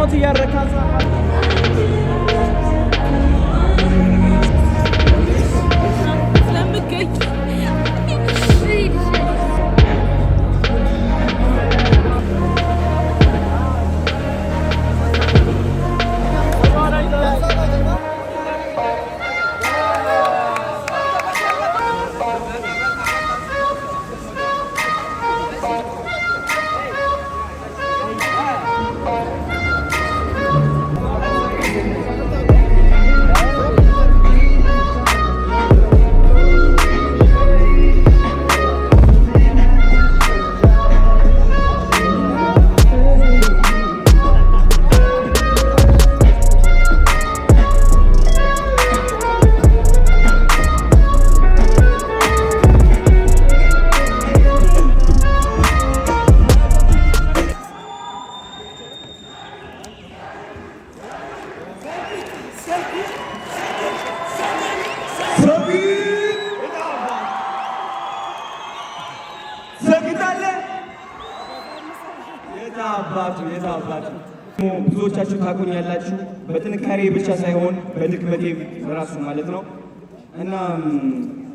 ሞት እያረካዛ ስለምገኝ ብዙዎቻችሁ ታውቁኛላችሁ በጥንካሬ ብቻ ሳይሆን በድክመቴ ራሱ ማለት ነው። እና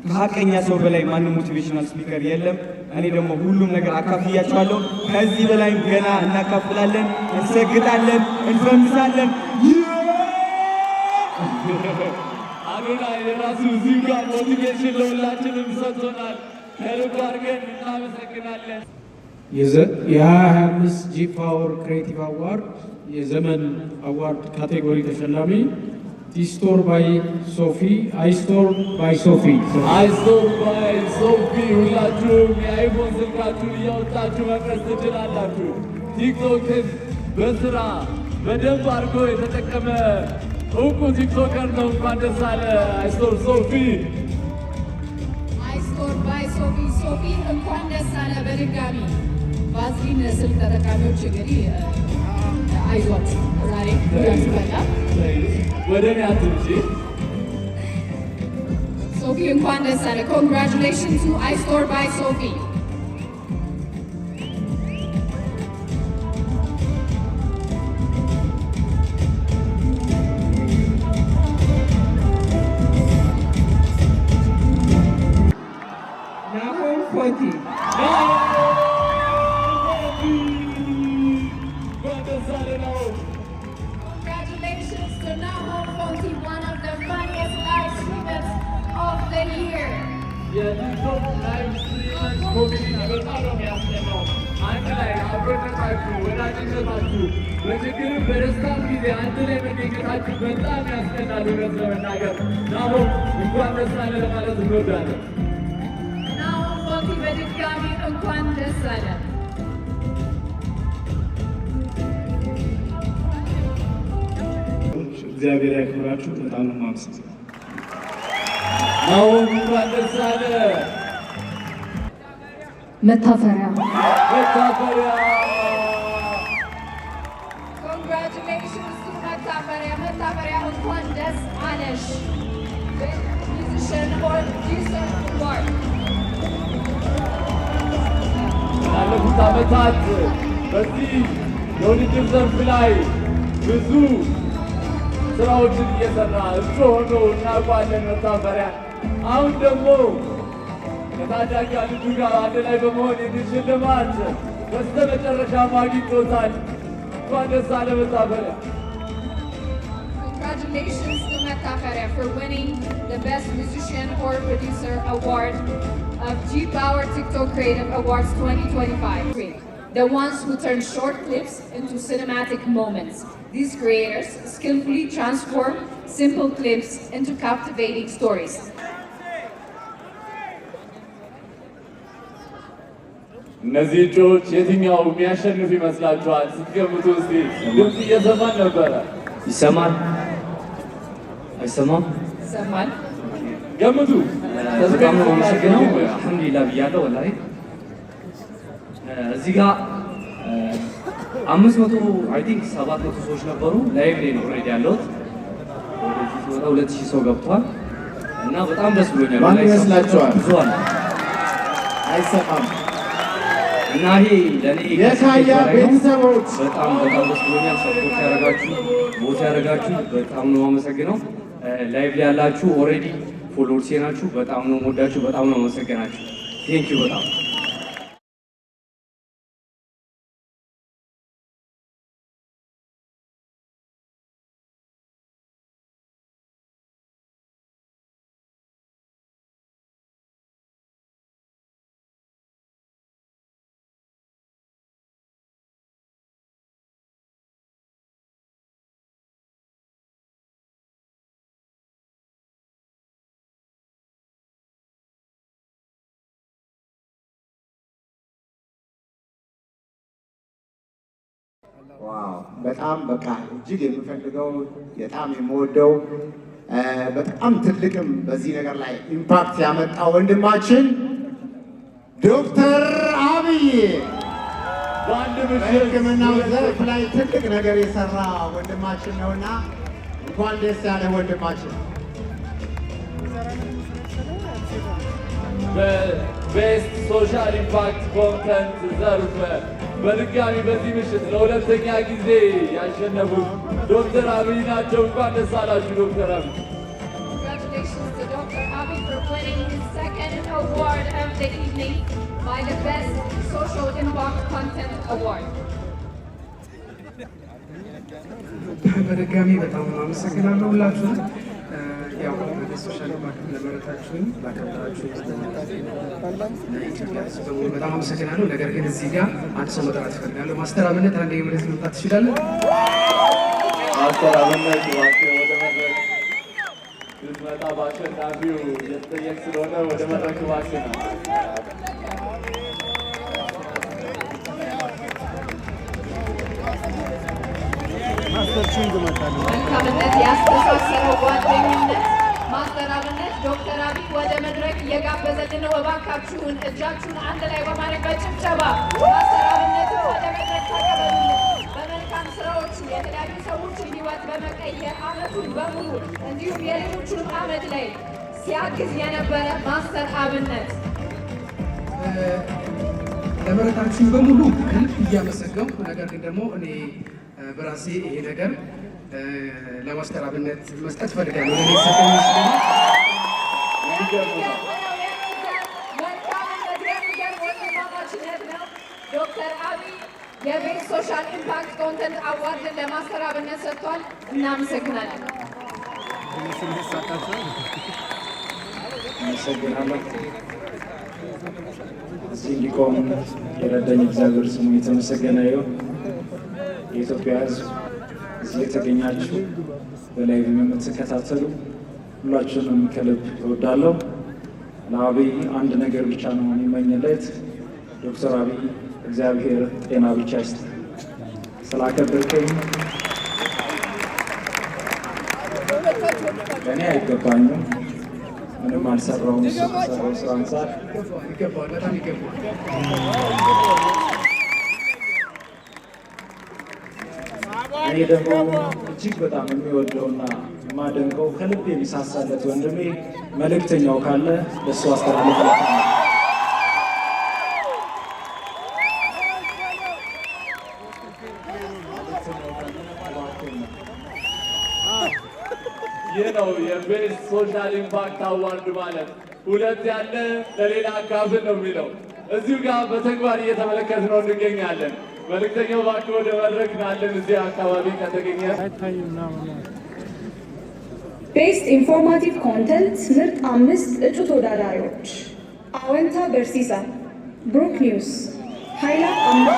ከሀቀኛ ሰው በላይ ማንም ሞቲቬሽናል ስፒከር የለም። እኔ ደግሞ ሁሉም ነገር አካፍያችኋለሁ። ከዚህ በላይ ገና እናካፍላለን፣ እንሰግጣለን፣ እንፈምሳለን። አዶናይ የራሱ እዚህ ጋር ሞቲቬሽን ለሁላችንም ሰጥቶናል። ከልብ አድርገን እናመሰግናለን። የ2025 ጂ ፓወር ክሬቲቭ አዋርድ የዘመን አዋርድ ካቴጎሪ ተሸላሚ ቲስቶር ባይ ሶፊ አይስቶር ባይ ሶፊ አይስቶር ባይ ሶፊ። ሁላችሁም የአይፎን ስልካችሁን እያወጣችሁ መቅረጽ ትችላላችሁ። ቲክቶክን በስራ በደንብ አድርጎ የተጠቀመ እውቁ ቲክቶከር ነው። እንኳን ደስ አለ አይስቶር ሶፊ። አይስቶር ባይ ሶፊ ሶፊ እንኳን ደስ አለ በድጋሚ። ቫዝሊን ስልክ ተጠቃሚዎች እንግዲህ አይዟችሁ ዛሬ ያስበላ ወደ እኔ አትምጪ። ሶፊ እንኳን ደስ አለ። ኮንግራቹሌሽንስ ቱ አይስቶር ባይ ሶፊ። ናሆም ፎንቲ Congratulations to Nahom Fonti, one of the funniest live streamers of the year. የቲክቶክ ላይቭ ስትሪመርስ ኮሚኒቲ በጣም ነው የሚያስደነው። አንድ ላይ አብሮነታችሁ፣ ወዳጅነታችሁ በችግርም በደስታም ጊዜ አንድ ላይ መገኘታችሁ በጣም ያስደናል። እውነት ለመናገር ናሆም እንኳን ደስ አለ ለማለት እንወዳለን። Nahom Fonti በድጋሚ እንኳን ደስ አለ። እግዚአብሔር ያክብራችሁ። በጣም ነው የማመሰግነው። ናሆም እንኳን ደስ አለ። መታፈሪያ መታፈሪያ Congratulations to መታፈሪያ። መታፈሪያ እንኳን ደስ አለሽ። Musician or producer award. ላለፉት ዓመታት በዚህ የውድድር ዘርፍ ላይ ብዙ ስራዎችን እየሰራ እሱ ሆኖ እናውቀዋለን መታፈሪያ። አሁን ደግሞ ከታዳጊ ልጁ ጋር አንድ ላይ በመሆን ይህን ሽልማት በስተመጨረሻ አግኝቶታል። እንኳን ደስ አለ መታፈሪያ። Congratulations to Metaferia for winning the Best Musician or Producer Award of G Power TikTok Creative Awards 2025. The ones who turn short clips into cinematic moments. These creators skillfully transform simple clips into captivating stories. እነዚህ እጩዎች የትኛው የሚያሸንፍ ይመስላችኋል? ስትገምቱ እስቲ ድምፅ እየሰማን ነበረ። ይሰማል አይሰማም? ይሰማል። ገምቱ። በጣም ነው የማመሰግነው። አልሐምዱሊላህ ብያለሁ። ወላሂ እዚህ ጋር 500 አይ ቲንክ 700 ሰዎች ነበሩ። ላይቭ ላይ ነው ኦልሬዲ ያለሁት። ወደ 2000 ሰው ገብቷል እና በጣም ደስ ብሎኛል። ማን ይመስላችኋል? ብዙ አለ። አይሰማም። እና ይሄ ለእኔ የታያ ቤተሰቦች በጣም ደስ ብሎኛል። ሰፖርት ያደረጋችሁ ቦት ያደረጋችሁ በጣም ነው አመሰግነው። ላይቭ ላይ ያላችሁ ኦልሬዲ ፎሎወርስ ናችሁ። በጣም ነው የምወዳችሁ፣ በጣም ነው አመሰግናችሁ። ቴንኪው በጣም ዋው በጣም በቃ እጅግ የምፈልገው በጣም የምወደው በጣም ትልቅም በዚህ ነገር ላይ ኢምፓክት ያመጣ ወንድማችን ዶክተር አብይ በሕክምናው ዘርፍ ላይ ትልቅ ነገር የሰራ ወንድማችን ነውና እንኳን ደስ ያለ ወንድማችን። በቤስት ሶሻል ኢምፓክት ኮንተንት ዘርፍ በድጋሚ በዚህ ምሽት ለሁለተኛ ጊዜ ያሸነፉት ዶክተር አብይ ናቸው። እንኳን ደስ አላችሁ ዶክተር አብይ። Congratulations to Dr. Abiy for winning his second award of the evening by the Best Social Impact Content Award. በድጋሚ በጣም አመሰግናለሁ ሁላችሁም። ያው ሶሻል ኢምፓክት ለመረጣችሁኝ ላከበራችሁ ለኢትዮጵያ ሕዝብ በሙሉ በጣም አመሰግናለሁ። ነገር ግን እዚህ ጋር አንድ ሰው መጥራት እፈልጋለሁ። ማስተር አብነት አንዴ ወደዚህ መምጣት ትችላለህ? ማስተር አብነት ወደ መድረክ ልትመጣ በአሸናፊው የተጠየቅ ስለሆነ ወደ መድረክ እባክህ ነው። መልካምነት ያስተሳሰረው ጓደኝነት ማስተር አብነት ዶክተር አብይ ወደ መድረክ እየጋበዘልን ነው። እባካችሁን እጃችሁን አንድ ላይ በማድረግ በጭብጨባ ማስተር አብነት ወደ መድረክ ተቀበሉልን። በመልካም ስራዎቹ የተለያዩ ሰዎችን ህይወት በመቀየር አመቱን በሙሉ እንዲሁም የሌሎቹንም አመት ላይ ሲያግዝ የነበረ ማስተር አብነት ለመረጣችሁኝ በሙሉ ከልብ እያመሰገንኩ፣ ነገር ግን ደግሞ እኔ በራሴ ይሄ ነገር ለማስተር አብነት መስጠት ፈልጋለሁ። ለኔ ሰጠኝ ይችላል ዶክተር አብይ የቤስት ሶሻል ኢምፓክት ኮንተንት አዋርድን ለማስተር አብነት ሰጥቷል። እናመሰግናለን። አመሰግናለሁ። እዚህ እንዲቆም የረዳኝ እግዚአብሔር ስሙ የተመሰገነ ይሁን። የኢትዮጵያ ሕዝብ እዚህ የተገኛችሁ በላይ የምትከታተሉ ሁላችሁንም ከልብ እወዳለሁ። ለአብይ አንድ ነገር ብቻ ነው የሚመኝለት። ዶክተር አብይ እግዚአብሔር ጤና ብቻ ይስጥ። ስላከበርከኝ ለእኔ አይገባኝም፣ ምንም አልሰራውም። ሰራው ስራ አንጻር ይገባል፣ በጣም ይገባል። እኔ ደግሞ እጅግ በጣም የሚወደውና የማደንቀው ከልብ የሚሳሳለት ወንድሜ መልእክተኛው ካለ ለእሱ አስተላልፋለሁ። ይህ ነው የቤስት ሶሻል ኢምፓክት አዋርድ ማለት። ሁለት ያለ ለሌላ አካፍል ነው የሚለው። እዚሁ ጋር በተግባር እየተመለከት ነው እንገኛለን። መልእክተኛው እባክህ ወደ መድረክ ናለን። እዚህ አካባቢ ከተገኘ ቤስት ኢንፎርማቲቭ ኮንተንት ምርጥ 5 እጩ ተወዳዳሪዎች አወንታ በርሲሳ፣ ብሩክ ኒውስ፣ ኃይላ አምባ፣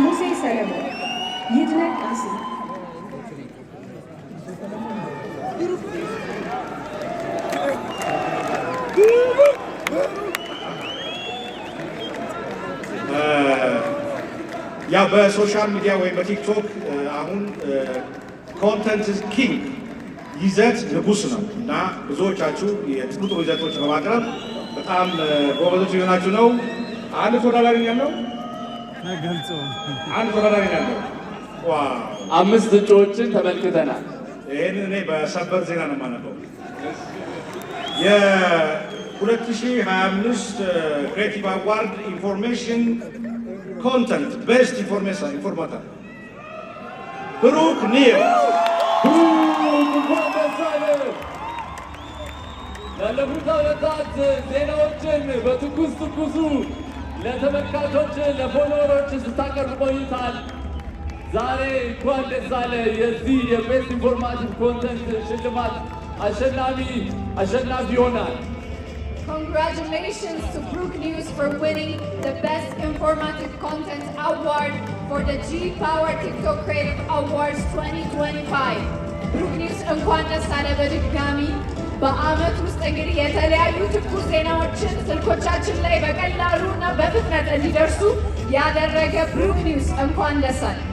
ሙሴ ሰለሞን፣ ይድነቅ አሲ። ያ በሶሻል ሚዲያ ወይም በቲክቶክ አሁን ኮንተንት ኪንግ ይዘት ንጉስ ነው እና ብዙዎቻችሁ የጥሩ ጥሩ ይዘቶች በማቅረብ በጣም ጎበዞች የሆናችሁ ነው። አንድ ተወዳዳሪ ያለው አንድ ተወዳዳሪ ያለው 5 እጩዎችን ተመልክተናል። ይህን እኔ በሰበር ዜና ነው የማነበው። የ2025 ክሬቲቭ አዋርድ ኢንፎርሜሽን ኮንተንት ቤስት ኢንፎርማተር ብሩክ ኒር። እንኳን ደስ አለህ። ላለፉት ዓመታት ዜናዎችን በትኩስ ትኩሱ ለተመልካቾች ለፎሎወሮች ስታቀርብ ቆይታል። ዛሬ እንኳን ደስ አለህ። የዚህ የቤስት ኢንፎርማቲቭ ኮንተንት ሽልማት አሸናፊ ይሆናል። Congratulations to Brook News for winning the Best Informative Content Award for the G-Power TikTok Creative Awards 2025. Brook News እንኳን ደስ አለህ በድጋሚ። በአመት ውስጥ እንግዲህ የተለያዩ ትኩስ ዜናዎችን ስልኮቻችን ላይ በቀላሉ እና በፍጥነት እንዲደርሱ ያደረገ ብሩክ ኒውስ እንኳን ደስ አለህ።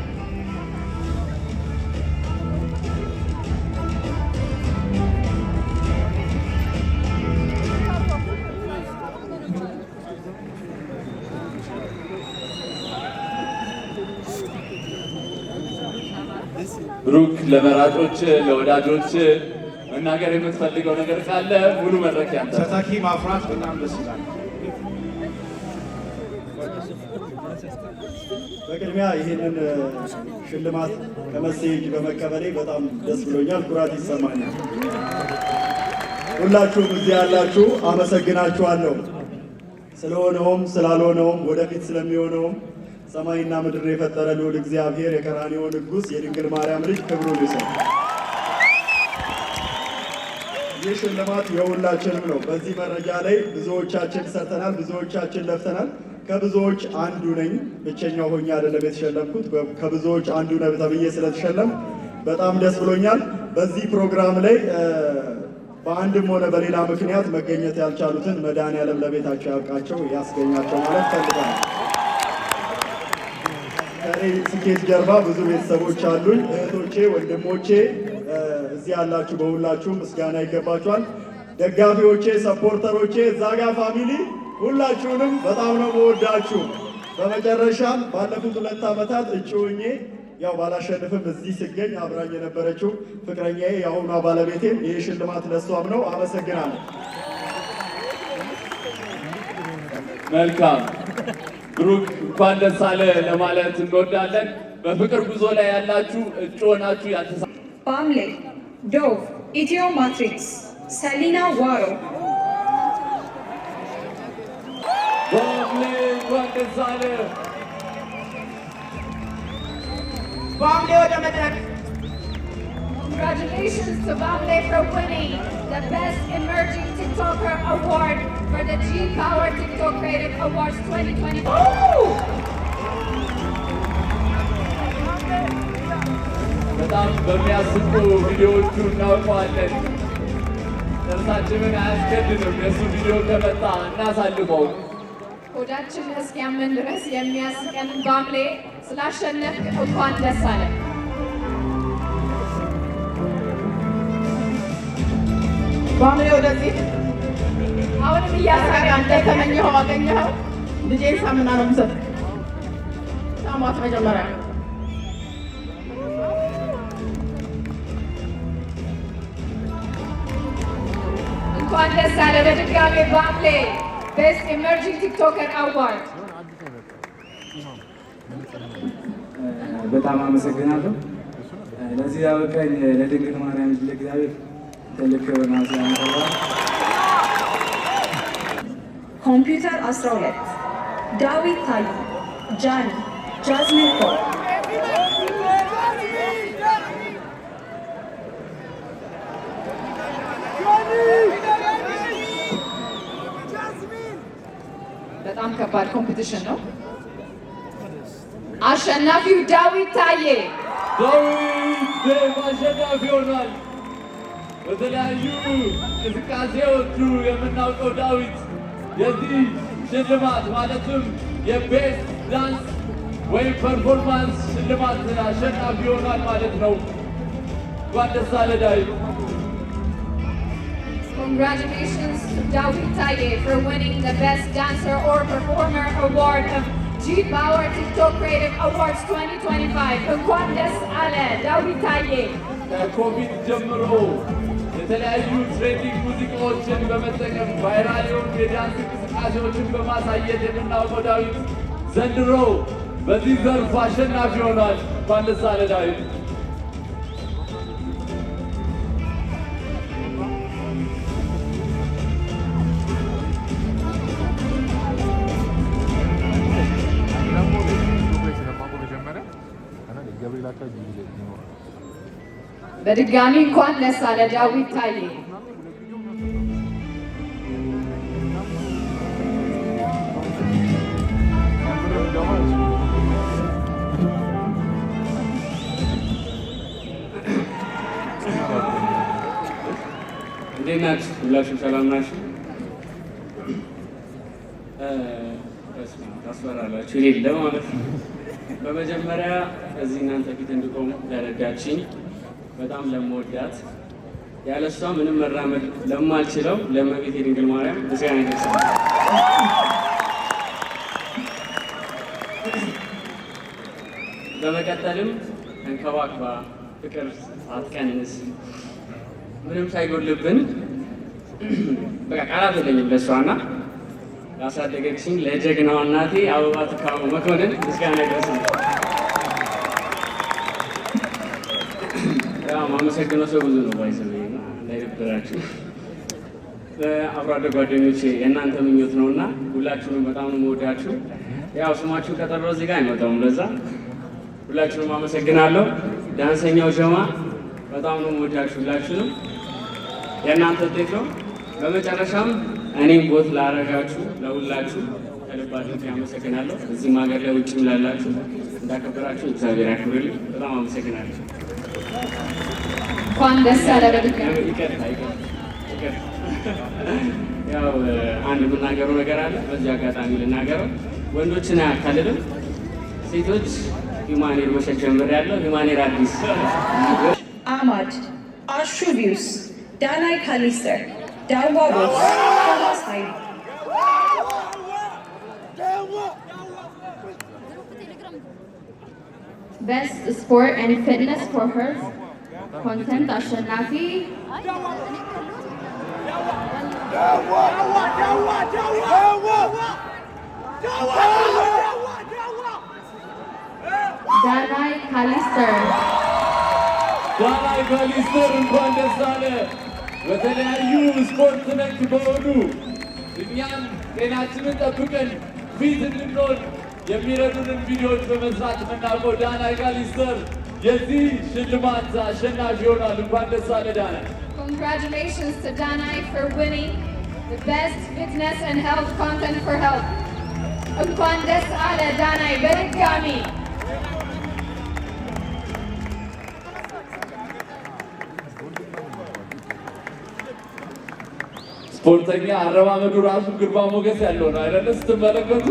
ብሩክ ለመራጮች ለወዳጆች መናገር የምትፈልገው ነገር ካለ ሙሉ መድረክ ያንተ። ተተኪ ማፍራት በጣም ደስ ይላል። በቅድሚያ ይህንን ሽልማት ከመሴጅ በመቀበሌ በጣም ደስ ብሎኛል፣ ኩራት ይሰማኛል። ሁላችሁም እዚህ ያላችሁ አመሰግናችኋለሁ። ስለሆነውም ስላልሆነውም ወደፊት ስለሚሆነውም ሰማይና ምድር የፈጠረ ልዑል እግዚአብሔር የቀራንዮ ንጉሥ የድንግል ማርያም ልጅ ክብሩን ይውሰድ። ይህ ሽልማት የሁላችንም ነው። በዚህ መረጃ ላይ ብዙዎቻችን ሰርተናል፣ ብዙዎቻችን ለፍተናል። ከብዙዎች አንዱ ነኝ። ብቸኛው ሆኜ አይደለም የተሸለምኩት፣ ከብዙዎች አንዱ ነኝ ተብዬ ስለተሸለም በጣም ደስ ብሎኛል። በዚህ ፕሮግራም ላይ በአንድም ሆነ በሌላ ምክንያት መገኘት ያልቻሉትን መድኃኔዓለም ለቤታቸው ያብቃቸው፣ ያስገኛቸው ማለት ፈልጋለሁ። ከእኔ ስኬት ጀርባ ብዙ ቤተሰቦች አሉኝ። እህቶቼ፣ ወንድሞቼ እዚህ ያላችሁ በሁላችሁም ምስጋና ይገባችኋል። ደጋፊዎቼ፣ ሰፖርተሮቼ፣ ዛጋ ፋሚሊ ሁላችሁንም በጣም ነው መወዳችሁ። በመጨረሻም ባለፉት 2 ዓመታት እጩ ሆኜ ያው ባላሸንፍም እዚህ ስገኝ አብራኝ የነበረችው ፍቅረኛዬ የአሁኗ ባለቤቴም ይህ ሽልማት ለሷም ነው። አመሰግናለሁ። መልካም ብሩክ እንኳን ደስ አለህ ለማለት እንወዳለን። በፍቅር ጉዞ ላይ ያላችሁ እጩ ሆናችሁ ያልተሳ ባምሌ፣ ዶቭ፣ ኢትዮ ማትሪክስ፣ ሰሊና ዋሮ። ባምሌ እንኳን ደስ አለህ። ባምሌ ወደ መድረክ። Congratulations to Bamble for winning the Best Emerging TikToker Award for the G-Power TikTok Creative Awards 2020. በጣም በሚያስቁ ቪዲዮዎቹ እናውቀዋለን። ጥርሳችንን አያስገድንም። የእሱ ቪዲዮ ከመጣ እናሳልፈው። ሆዳችን እስኪያመን ድረስ የሚያስቀን ባምሌ ስላሸነፍክ እንኳን ደስ አለህ። ባምሌ ወደዚህ። አሁንም እያሳቀ አንተ ተመኘኸው አገኘኸው። ልጄን ሳምና ነው የምሰጥህ። ሳሟት መጀመሪያ። እንኳን ደስ አለህ በድጋሜ ባምሌ Best Emerging TikToker Award. በጣም አመሰግናለሁ። ለዚህ ያበቃኝ ለድንግል ማርያም ለእግዚአብሔር ትልቅ ማመስገን ነው። ኮምፒውተር 12 ዳዊት ታይ፣ ጃኒ፣ ጃዝሚን ፖል። በጣም ከባድ ኮምፒቲሽን ነው። አሸናፊው ዳዊት ታዬ። ዳዊት አሸናፊ ሆኗል። በተለያዩ እንቅስቃሴዎቹ የምናውቀው ዳዊት የዚህ ሽልማት ማለትም የቤስት ዳንስ ወይም ፐርፎርማንስ ሽልማት አሸናፊ ሆኗል ማለት ነው። እንኳን ደስ አለህ ዳዊት። Congratulations to David Taye for winning the Best Dancer or Performer Award of G-Power TikTok Creative Awards 2025. እንኳን ደስ አለህ ዳዊት ታዬ። ከኮቪድ ጀምሮ የተለያዩ ትሬንዲንግ ሙዚቃዎችን በመጠቀም ቫይራል የሆኑ የዳንስ እንቅስቃሴዎችን በማሳየት የምናውቀው ዳዊት ዘንድሮ በዚህ ዘርፍ አሸናፊ ሆኗል። እንኳን ደስ አለ ዳዊት። በድጋሚ እንኳን ደስ አለ ዳዊት ታዬ። እንዴት ናችሁ? ሁላችሁም ሰላም ናችሁ? ታስፈራላችሁ የሌለ ማለት ነው። በመጀመሪያ እዚህ እናንተ ፊት እንድቆም ለረዳችኝ በጣም ለመወዳት ያለ እሷ ምንም መራመድ ለማልችለው ለእመቤቴ ድንግል ማርያም ምስጋና ይድረሳል። በመቀጠልም እንከባክባ ፍቅር አትቀንስ ምንም ሳይጎልብን በቃ ቃላት የለኝም ለእሷና ያሳደገችኝ ለጀግናዋ እናቴ አበባ ትካሙ መኮንን ምስጋና ይድረሳል። ማመሰግነው ሰው ብዙ ነው ባይሰበኝና እንዳይደብራችሁ። አብሮ አደግ ጓደኞቼ የእናንተ ምኞት ነውና ሁላችሁንም በጣም ነው የምወዳችሁ። ያው ስማችሁ ከጠራው እዚህ ጋር አይመጣውም፣ ለዛ ሁላችሁንም አመሰግናለሁ። ዳንሰኛው ጀማ በጣም ነው የምወዳችሁ ሁላችሁንም፣ የእናንተ ውጤት ነው። በመጨረሻም እኔም ቦት ላረጋችሁ ለሁላችሁ ከልብ አድርጌ አመሰግናለሁ። እዚህም ሀገር ላይ ውጭም ላላችሁ እንዳከበራችሁ እግዚአብሔር ያክብርልኝ። በጣም አመሰግናለሁ። እንኳን ደስ ያለ በድጋሚ። ያው አንድ የምናገረው ነገር አለ፣ በዚህ አጋጣሚ ልናገረው። ወንዶችን አያካልልም፣ ሴቶች ሂማኔር መሸጥ ጀምሬያለሁ። ሂማኔር አዲስ አማድ አሹ ቪውስ ዳናይ ካሊስተር ዳዋ ቦስ ቶማስ ኃይሉ Best Sport and Fitness for Health Content አሸናፊ ዳናይ ካሊስተር። ዳናይ ካሊስተር እንኳን ደስ አለ። በተለያዩ ስፖርት ነክ በሆኑ እኛም ጤናችንን ጠብቀን ፊት እንድንሆን የሚረዱንን ቪዲዮዎች በመስራት የምናውቀው ዳናይ ካሊስተር የዚህ ሽልማት አሸናፊ ይሆናል። እንኳን ደስ አለ ዳናይ። Congratulations to Danai for winning the Best Fitness and Health Content for Health. እንኳን ደስ አለ ዳናይ በድጋሚ። ስፖርተኛ አረማመዱ ራሱ ግርማ ሞገስ ያለው ነው አይደለ? ስትመለከቱ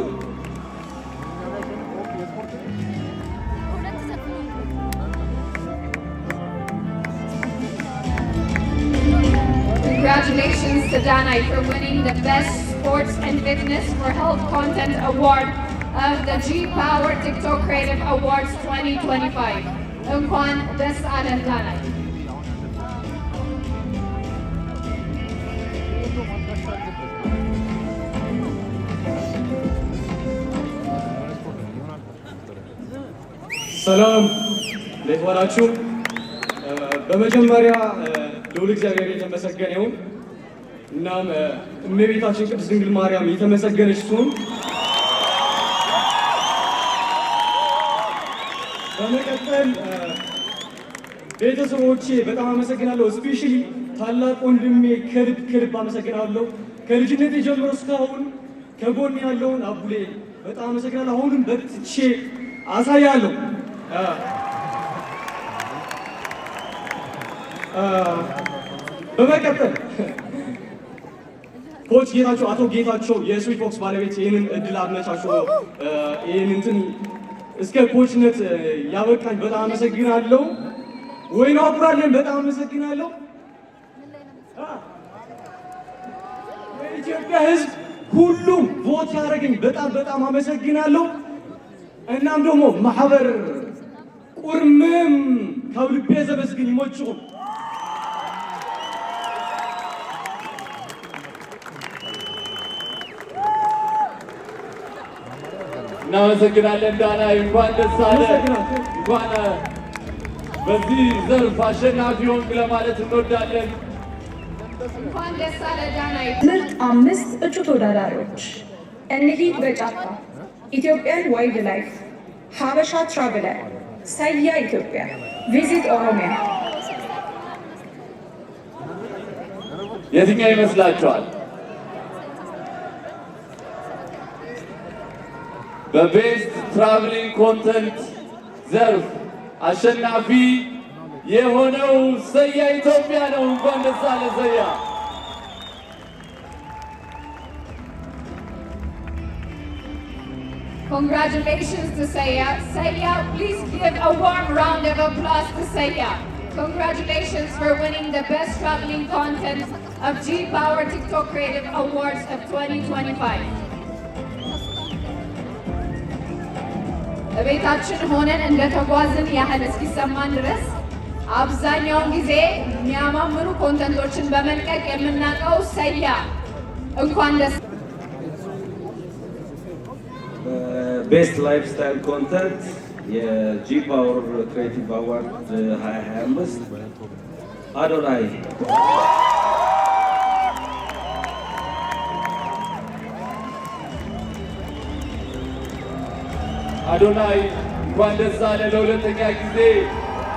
Congratulations to Danai for winning the Best Sports and Fitness for Health Content Award of the G-Power TikTok Creative Awards 2025. እንኳን ደስ አለ ዳናይ። ሰላም እንዴት ዋላችሁ? በመጀመሪያ ልዑል እግዚአብሔር የተመሰገነ ይሁን። እናም እመቤታችን ቅድስት ድንግል ማርያም የተመሰገነች ትሁን። በመቀጠል ቤተሰቦቼ በጣም አመሰግናለሁ። ስፔሻሊ ታላቅ ወንድሜ ከልብ አመሰግናለሁ። ከልጅነት ጀምሮ እስካሁን ከጎን ያለውን አቡሌ በጣም አመሰግናለሁ። አሁንም በትቼ አሳያለሁ። በመቀጠል ኮች ጌታቸው አቶ ጌታቸው የስዊት ቦክስ ባለቤት ይህንን እድል አመቻችቶ ይህን እንትን እስከ ኮችነት ያበቃኝ በጣም አመሰግናለሁ። ወይኑ አኩራለን በጣም አመሰግናለሁ። የኢትዮጵያ ሕዝብ ሁሉም ቮት ያደረገኝ በጣም አመሰግናለሁ። እናም ደግሞ ማህበር ቁርምም ካብ ልቤ ዘመስግን ይሞችኹም። እናመሰግናለን ዳናይ፣ እንኳን ደስ አለ። እንኳን በዚህ ዘርፍ አሸናፊ ሆንክ ለማለት እንወዳለን። እንኳን ደስ አለ ዳናይ። ምርጥ 5 እጩ ተወዳዳሪዎች እንሂድ በጫካ፣ ኢትዮጵያን ዋይልድ ላይፍ፣ ሀበሻ ትራቨለር፣ ሰያ ኢትዮጵያ፣ ቪዚት ኦሮሚያ። የትኛው ይመስላችኋል? በቤስት ትራቭሊንግ ኮንተንት ዘርፍ አሸናፊ የሆነው ሰያ ኢትዮጵያ ነው። እንኳን ደስ አለ ሰያ። Congratulations to Saya. Saya, please give a warm round of applause to Saya. Congratulations for winning the best traveling content of G-Power TikTok Creative Awards of 2025. ቤታችን ሆነን እንደተጓዝን ያህል እስኪሰማን ድረስ አብዛኛውን ጊዜ የሚያማምሩ ኮንተንቶችን በመልቀቅ የምናውቀው ሰያ እንኳን ደስ ቤስት ላይፍ ስታይል ኮንተንት የጂ ፓወር ክሬቲቭ አዋርድ 2025 አዶናይ አዶናይ እንኳን ደስ አለ። ለሁለተኛ ጊዜ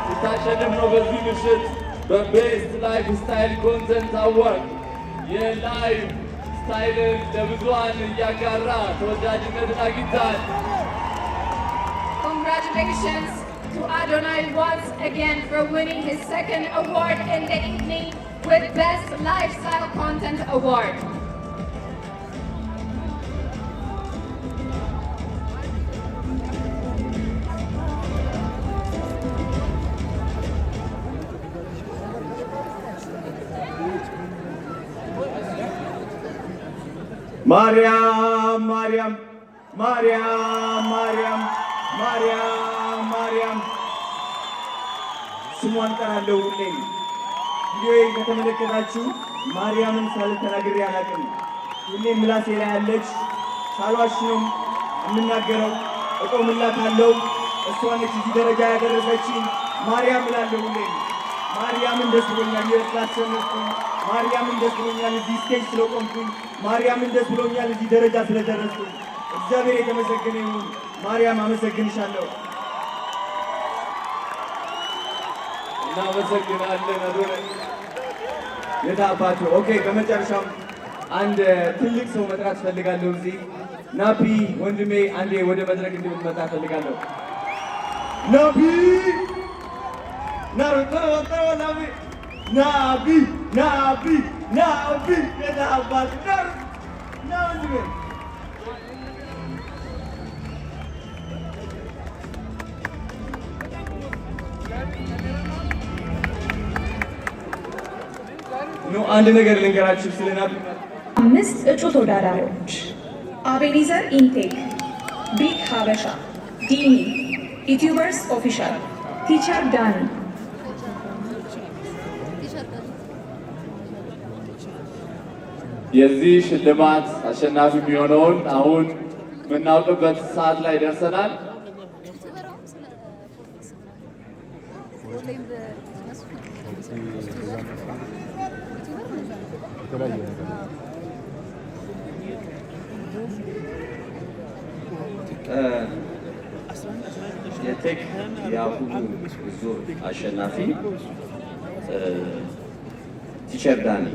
ስታሸንፍ ነው በዚህ ምሽት በቤስት ላይፍ ስታይል ኮንተንት አዋርድ የላይፍ ስታይልን ለብዙሃን እያጋራ ተወዳጅነትን አግኝታል። Congratulations to Adonai once again for winning his second award in the evening with Best Lifestyle Content Award. ማርያም ማርያም ማርያም ማርያም ማርያም ማርያም ስሟን ጠራለሁ ሁሌም። ቪዲዮዬን ከተመለከታችሁ ማርያምን ሳልተናግሬ አላውቅም። ሁሌም ምላሴ ላይ ያለች ሳልዋሽ ነው የምናገረው። እቆምላታለሁ። እሷ ነች እዚህ ደረጃ ያደረሰችኝ። ማርያም እላለሁ ሁሌም። ማርያምን ደስ ብሎኛል ስላሸነፍኩኝ። ማርያምን ደስ ብሎኛል እዚህ ስቴጅ ስለቆምኩኝ። ማርያምን ደስ ብሎኛል እዚህ ደረጃ ስለደረስኩኝ። እግዚአብሔር የተመሰገነ ይሁን። ማርያም አመሰግንሻለሁ። እናመሰግናለን አዶናይ። የታ አባቱ። ኦኬ፣ በመጨረሻም አንድ ትልቅ ሰው መጥራት ፈልጋለሁ። እዚህ ናፒ ወንድሜ አንዴ ወደ መድረክ እንድትመጣ ፈልጋለሁ። ናፒ ናሩቶ ናቢ ናቢ ናቢ ናቢ የታ አባቱ ና ወንድሜ አንድ ነገር ልንገራችሁ ስለ ናቢ። 5 እጩ ተወዳዳሪዎች አቤኒዘር ኢንቴክ፣ ቢግ ሀበሻ፣ ዲኒ፣ ዩቲዩበርስ ኦፊሻል፣ ቲቸር ዳኒ። የዚህ ሽልማት አሸናፊ የሚሆነውን አሁን የምናውቅበት ሰዓት ላይ ደርሰናል። የቴክ የአሁኑ ዙር አሸናፊ ቲቸር ዳኒ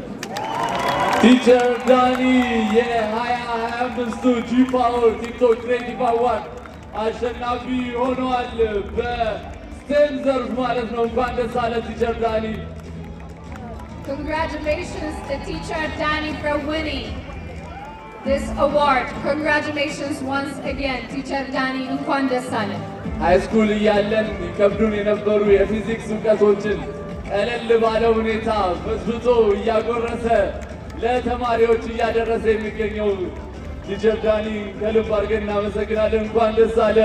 ቲቸር ዳኒ የ2025 ጂ ፓወር ቲክቶክ ክሬቲቭ አዋርድ አሸናፊ ሆኗል። በስቴም ዘርፍ ማለት ነው። እንኳን ደስ አለ ቲቸር ዳኒ። Congratulations to Teacher Danny for winning this award. Congratulations once again, Teacher Danny. እንኳን ደስ አለ። ሃይስኩል እያለን ይከብዱን የነበሩ የፊዚክስ እውቀቶችን ቀለል ባለ ሁኔታ በዝብጦ እያጎረሰ ለተማሪዎች እያደረሰ የሚገኘው ቲቸር ዳኒ ከልብ አድርገን እናመሰግናለን። እንኳን ደስ አለ።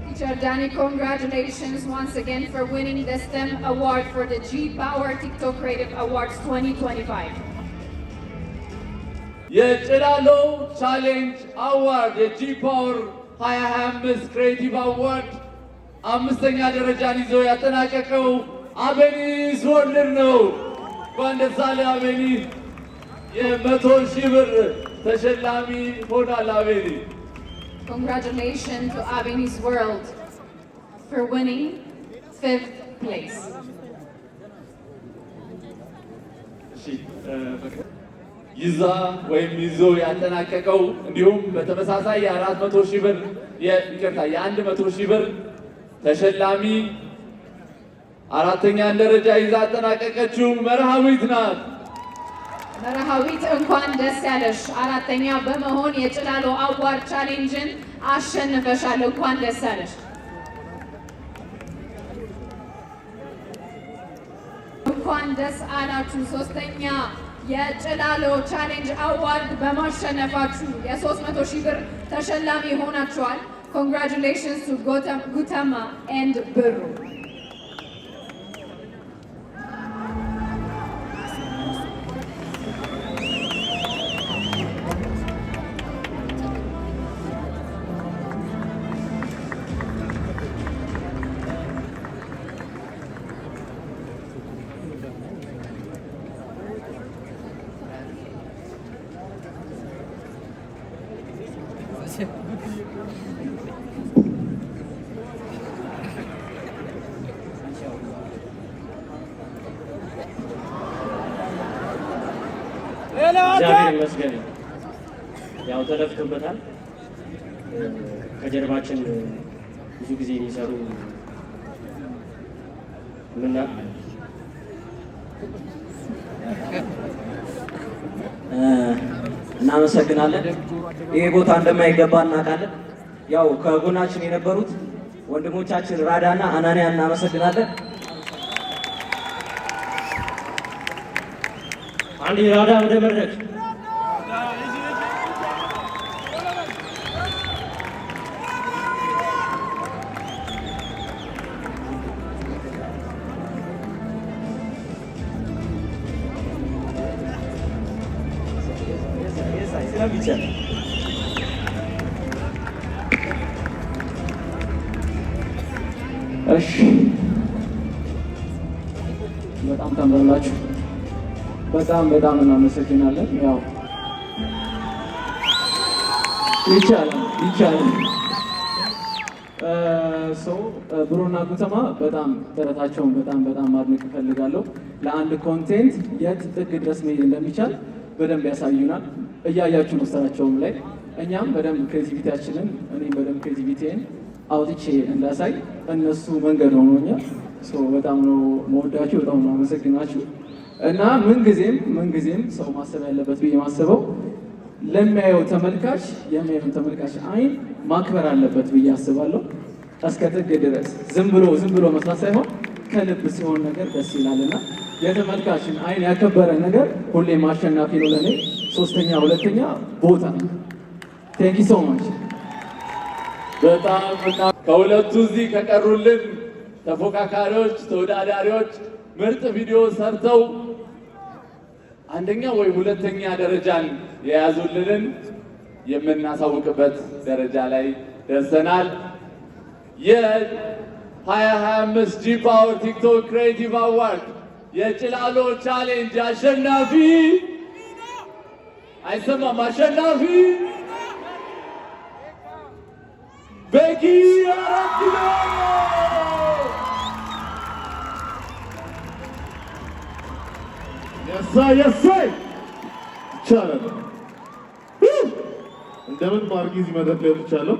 Teacher Danny, congratulations once again for winning the STEM award for the G Power TikTok Creative Awards 2025. የጭላሎ ቻሌንጅ አዋርድ የጂ ፓወር 2025 ክሬቲቭ አዋርድ አምስተኛ ደረጃን ይዞ ያጠናቀቀው አቤኒስ ወርልድ ነው። እንኳን ደስ አለህ አቤኒ። የ100,000 ብር ተሸላሚ ሆኗል አቤኒ። Congratulations to Abenis World for winning 5th place. ይዛ ወይም ይዞ ያጠናቀቀው እንዲሁም በተመሳሳይ የ400,000 ብር የ100,000 ብር ተሸላሚ አራተኛን ደረጃ ይዛ ያጠናቀቀችው መርሃዊት ናት። መርሃዊት እንኳን ደስ ያለሽ። አራተኛ በመሆን የጭላሎ አዋርድ ቻሌንጅን አሸንፈሻል። እንኳን ደስ ያለሽ። እንኳን ደስ አላችሁ። ሶስተኛ የጭላሎ ቻሌንጅ አዋርድ በማሸነፋችሁ የ300,000 ብር ተሸላሚ ሆናችኋል። Congratulations to Gutama and Birru. እግዚአብሔር ይመስገን። ያው ተለፍቶበታል። ከጀርባችን ብዙ ጊዜ የሚሰሩ እናመሰግናለን። ይሄ ቦታ እንደማይገባ እናውቃለን። ያው ከጎናችን የነበሩት ወንድሞቻችን ራዳና አናንያ እናመሰግናለን። አንድ ራዳ ወደ መድረክ እሺ፣ በጣም ታምራላችሁ። በጣም እናመሰግናለን። ያው ይቻላል። ብሩና ጉተማ በጣም ጥረታቸውን በጣም ማድነቅ እፈልጋለሁ። ለአንድ ኮንቴንት የት ጥግ ድረስ መሄድ እንደሚቻል በደንብ ያሳዩናል። እያያችሁ ነው ስራቸውም ላይ። እኛም በደንብ ክሬቲቪቲያችንን እኔም በደንብ ክሬቲቪቲን አውጥቼ እንዳሳይ እነሱ መንገድ ሆኖኛል። በጣም ነው መወዳችሁ፣ በጣም ነው አመሰግናችሁ። እና ምንጊዜም ሰው ማሰብ ያለበት ብዬ ማስበው ለሚያየው ተመልካች የሚያየውን ተመልካች አይን ማክበር አለበት ብዬ አስባለሁ። እስከ ጥግ ድረስ ዝም ብሎ መስራት ሳይሆን ከልብ ሲሆን ነገር ደስ ይላልና የተመልካችን አይን ያከበረ ነገር ሁሌም አሸናፊ ነው። ለእኔ ሶስተኛ ሁለተኛ ቦታ ነው። ቴንክ ዩ ሶ ማች። በጣም ከሁለቱ እዚህ ከቀሩልን ተፎካካሪዎች ተወዳዳሪዎች ምርጥ ቪዲዮ ሰርተው አንደኛ ወይ ሁለተኛ ደረጃን የያዙልንን የምናሳውቅበት ደረጃ ላይ ደርሰናል። የ2025 ጂ ፓወር ቲክቶክ ክሬቲቭ አዋርድ የጭላሎ ቻሌንጅ አሸናፊ አይሰማም፣ አሸናፊ ቤኪ አራኪሎ የሳይ ይቻላል። እንደምን ማርጊ እዚህ መድረክ ላይ ወጥቻለሁ።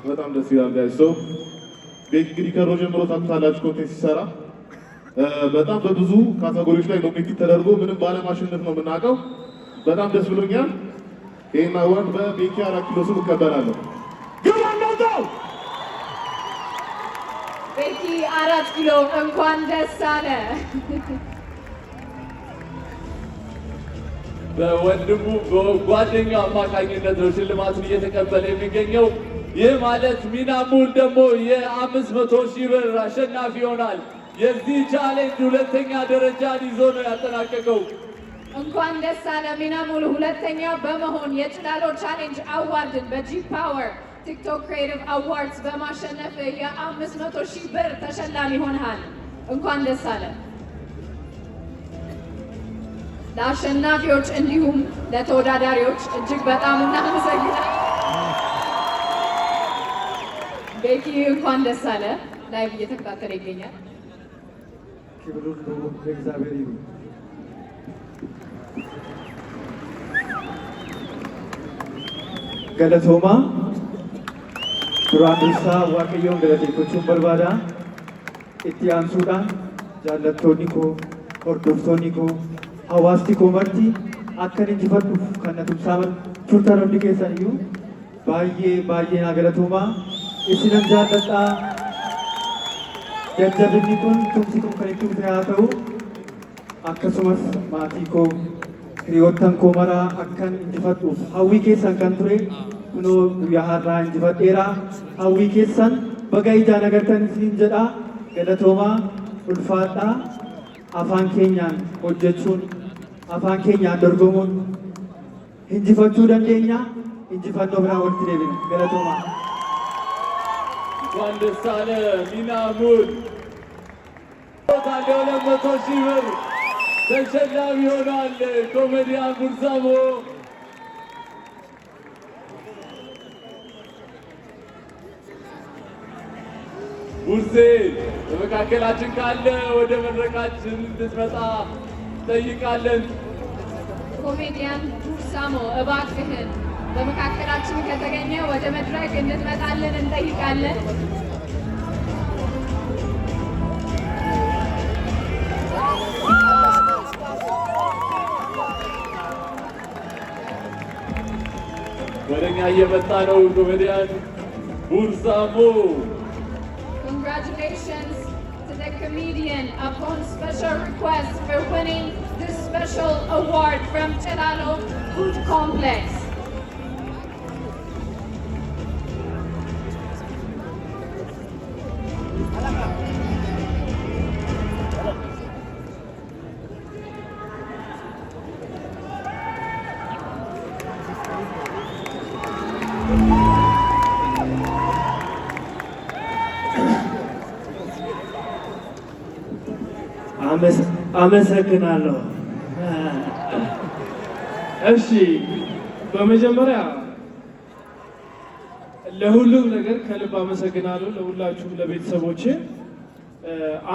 በጣም ደስ ይላል። ጋይስ ቤኪ እንግዲህ ከሮ ጀምሮ ታውቁታላችሁ፣ ኮንቴንት ሲሰራ በጣም በብዙ ካቴጎሪዎች ላይ ኖሚኔት ተደርጎ ምንም ባለማሸነፍ ነው የምናውቀው። በጣም ደስ ብሎኛል። ይህን አዋርድ በቤኪ 4 ኪሎ ስም እቀበላለሁ። ቤኪ 4 ኪሎ እንኳን ደስ አለ። በወንድሙ በጓደኛው አማካኝነት ነው ሽልማቱን እየተቀበለ የሚገኘው። ይህ ማለት ሚናሙል ደግሞ የ500,000 ብር አሸናፊ ይሆናል። የዚህ ቻሌንጅ ሁለተኛ ደረጃን ይዞ ነው ያጠናቀቀው። እንኳን ደስ አለ ሚና ሙሉ ሁለተኛ በመሆን የጭላሎ ቻሌንጅ አዋርድን በጂ ፓወር ቲክቶክ ክሬቲቭ አዋርድስ በማሸነፍ የ500,000 ብር ተሸላሚ ሆነሃል። እንኳን ደስ አለ። ለአሸናፊዎች እንዲሁም ለተወዳዳሪዎች እጅግ በጣም እናመሰግናለን። ቤኪ እንኳን ደስ አለ። ላይቭ እየተከታተለ ይገኛል። ክብሩ ለእግዚአብሔር ይሁን። ገለቶማ duraan dursaa waaqayyoon galateeffachuun barbaada. Itti aansuudhaan jaallattoonni koo, hordoftoonni koo, hawaasti koo marti akkan injifadhuuf kan na tumsaaman turtan hundi keessan iyyuu baay'ee naa galatoomaa. Isinan jaalladhaa. Jajjabinni kun tumsi kun kan itti dhufe haa ta'u akkasumas maatii koo hiriyoottan koo maraa akkan injifadhuuf hawwii keessan kan ture kunoo guyyaa har'aa injifadheera. Hawwii keessan baga ijaan agartan isin jedha. Galatoomaa ulfaadhaa. Afaan keenyaan hojjechuun afaan keenyaan dorgomuun injifachuu dandeenya. Injifannoo biraa walitti deebina. Galatoomaa. እንኳን ደስ አለ ሚና ሙሉ 200,000 ብር ተሸላሚ ሆኗል። ኮሜዲያን ቡርሳሞ ቡርሴ በመካከላችን ካለ ወደ መድረካችን እንድትመጣ እንጠይቃለን። ኮሜዲያን ቡርሳሞ እባክህን በመካከላችን ከተገኘ ወደ መድረክ እንድትመጣልን እንጠይቃለን። ወደኛ እየመጣ ነው ኮሜዲያን ቡርሳሞ። Congratulations to the comedian upon special request for winning this special award from Chilalo Food Complex. አመሰግናለሁ። እሺ በመጀመሪያ ለሁሉም ነገር ከልብ አመሰግናለሁ። ለሁላችሁም ለቤተሰቦቼ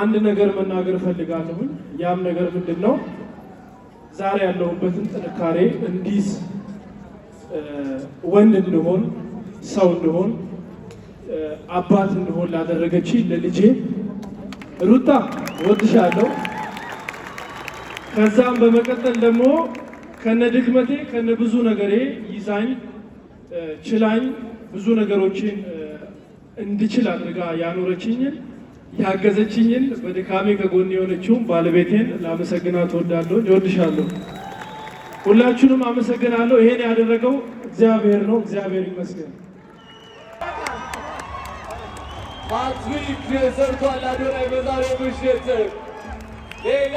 አንድ ነገር መናገር እፈልጋለሁ። ያም ነገር ምንድነው? ዛሬ ያለሁበትን ጥንካሬ እንዲስ ወንድ እንደሆን ሰው እንደሆን አባት እንደሆን ላደረገች ለልጄ ሩታ ወድሻለሁ። ከዛም በመቀጠል ደግሞ ከነ ድክመቴ ከነ ብዙ ነገሬ ይዛኝ ችላኝ ብዙ ነገሮችን እንድችል አድርጋ ያኖረችኝን ያገዘችኝን በድካሜ ከጎን የሆነችውን ባለቤቴን ላመሰግናት እወዳለሁ። እወድሻለሁ። ሁላችሁንም አመሰግናለሁ። ይሄን ያደረገው እግዚአብሔር ነው። እግዚአብሔር ይመስገን። ማትሪክ ሰርቷል አዶናይ በዛሬው ምሽት። ሌላ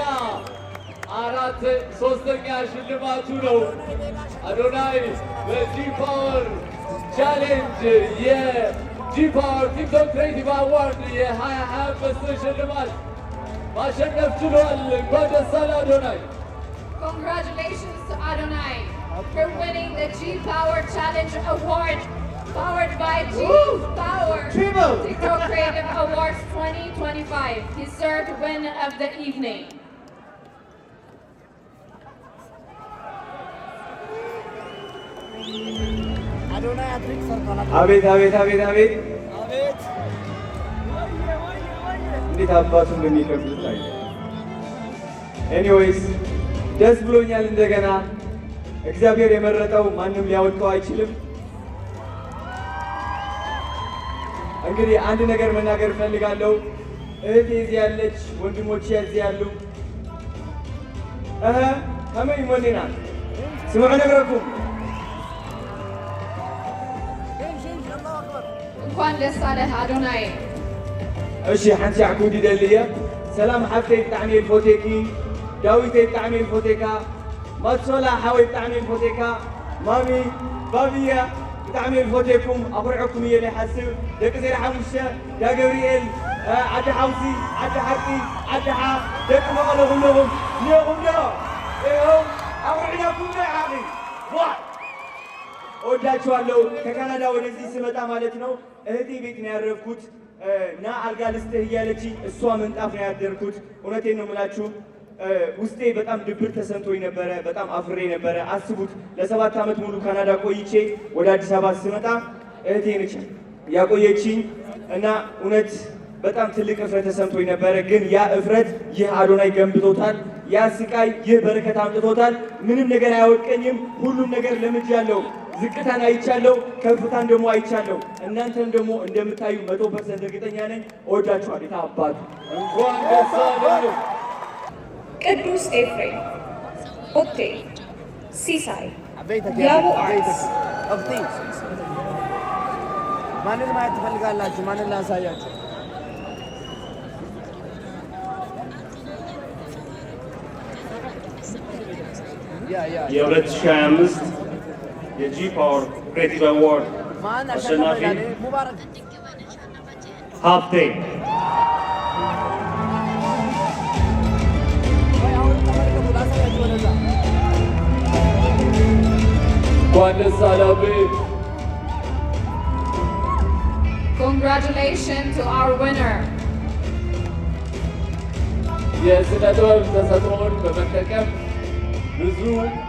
ሶስተኛ ሽልማቱ ነው። አዶናይ በጂ ፓወር ቻሌንጅ የጂ ፓወር ቲክቶክ ክሬቲቭ አዋርድ የ2025 ሽልማት ማሸነፍ ችሏል። እንኳን ደስ አለ አዶናይ። Congratulations to Adonai for winning the G Power Challenge Award, powered by G Power TikTok Creative Awards 2025. Deserved win of the evening. አቤት አቤት አቤት አቤት እንዴት አባቱ እንደሚከብድ ላይ ኤኒዌይስ ደስ ብሎኛል። እንደገና እግዚአብሔር የመረጠው ማንም ሊያወጣው አይችልም። እንግዲህ አንድ ነገር መናገር እፈልጋለሁ። እህቴ እዚህ ያለች፣ ወንድሞቼ እዚህ ያሉ ከመይ ሞኔና ስምዑ ነግረኩም እንኳን ደስ አለህ አዶናይ። እሺ ሓንቲ ዕኩዲ ደልየ ሰላም ሓፍተይ ብጣዕሚ ልፎቴኪ ዳዊተይ ብጣዕሚ ልፎቴካ ماتسولا حاول تعمل فوتيكا مامي بابيا تعمل فوتيكم أبرعكم يلي حسب دك زي حمشة يا جبريل عد حوسي عد حقي عد ح دك ما قالوا لهم اليوم لا إيهم أبرعكم يا عمي واحد እወዳችኋለሁ። ከካናዳ ወደዚህ ስመጣ ማለት ነው እህቴ ቤት ነው ያረፍኩት እና አልጋ ልስጥህ እያለችኝ እሷ ምንጣፍ ነው ያደርኩት። እውነቴን ነው የምላችሁ ውስጤ በጣም ድብር ተሰምቶኝ ነበረ፣ በጣም አፍሬ ነበረ። አስቡት ለ7 ዓመት ሙሉ ካናዳ ቆይቼ ወደ አዲስ አበባ ስመጣ እህቴ ነች ያቆየችኝ እና እውነት በጣም ትልቅ እፍረት ተሰምቶኝ ነበረ። ግን ያ እፍረት ይህ አዶናይ ገንብቶታል። ያ ስቃይ ይህ በረከት አምጥቶታል። ምንም ነገር አያወቀኝም። ሁሉም ነገር ለምጃለሁ። ዝቅታን አይቻለሁ፣ ከፍታን ደግሞ አይቻለሁ። እናንተም ደግሞ እንደምታዩ 100% እርግጠኛ ነኝ። እወዳችኋለሁ። ታባቱ እንኳን ደስ አላችሁ። ቅዱስ ኤፍሬም ኦቴ ሲሳይ ያቡ አርትስ ማንን ማየት ትፈልጋላችሁ? ማንን ላሳያችሁ? የ2025 የጂ ፓወር ክሬቲቭ አዋርድ አሸናፊ ሀብቴ እንኳን ደስ አለህ። Congratulations to our winner. የስነ ጥበብ ተሰጥኦን በመጠቀም ብዙ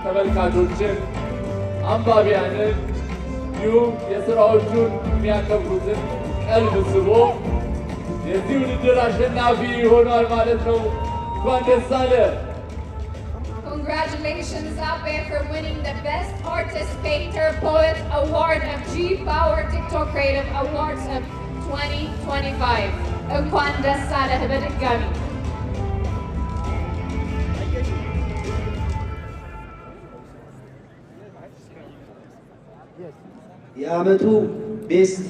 ተመልካቾችን፣ አንባቢያንን እንዲሁም የሥራዎቹን የሚያከብሩትን ቀልብ ስቦ የዚህ ውድድር አሸናፊ ሆኗል ማለት ነው። እንኳን ደስ አለ። Congratulations, Abe, for winning the Best Artist Painter Poet Award of G Power TikTok Creative Awards of 2025. እንኳን ደስ አለህ በድጋሚ። የዓመቱ ቤስት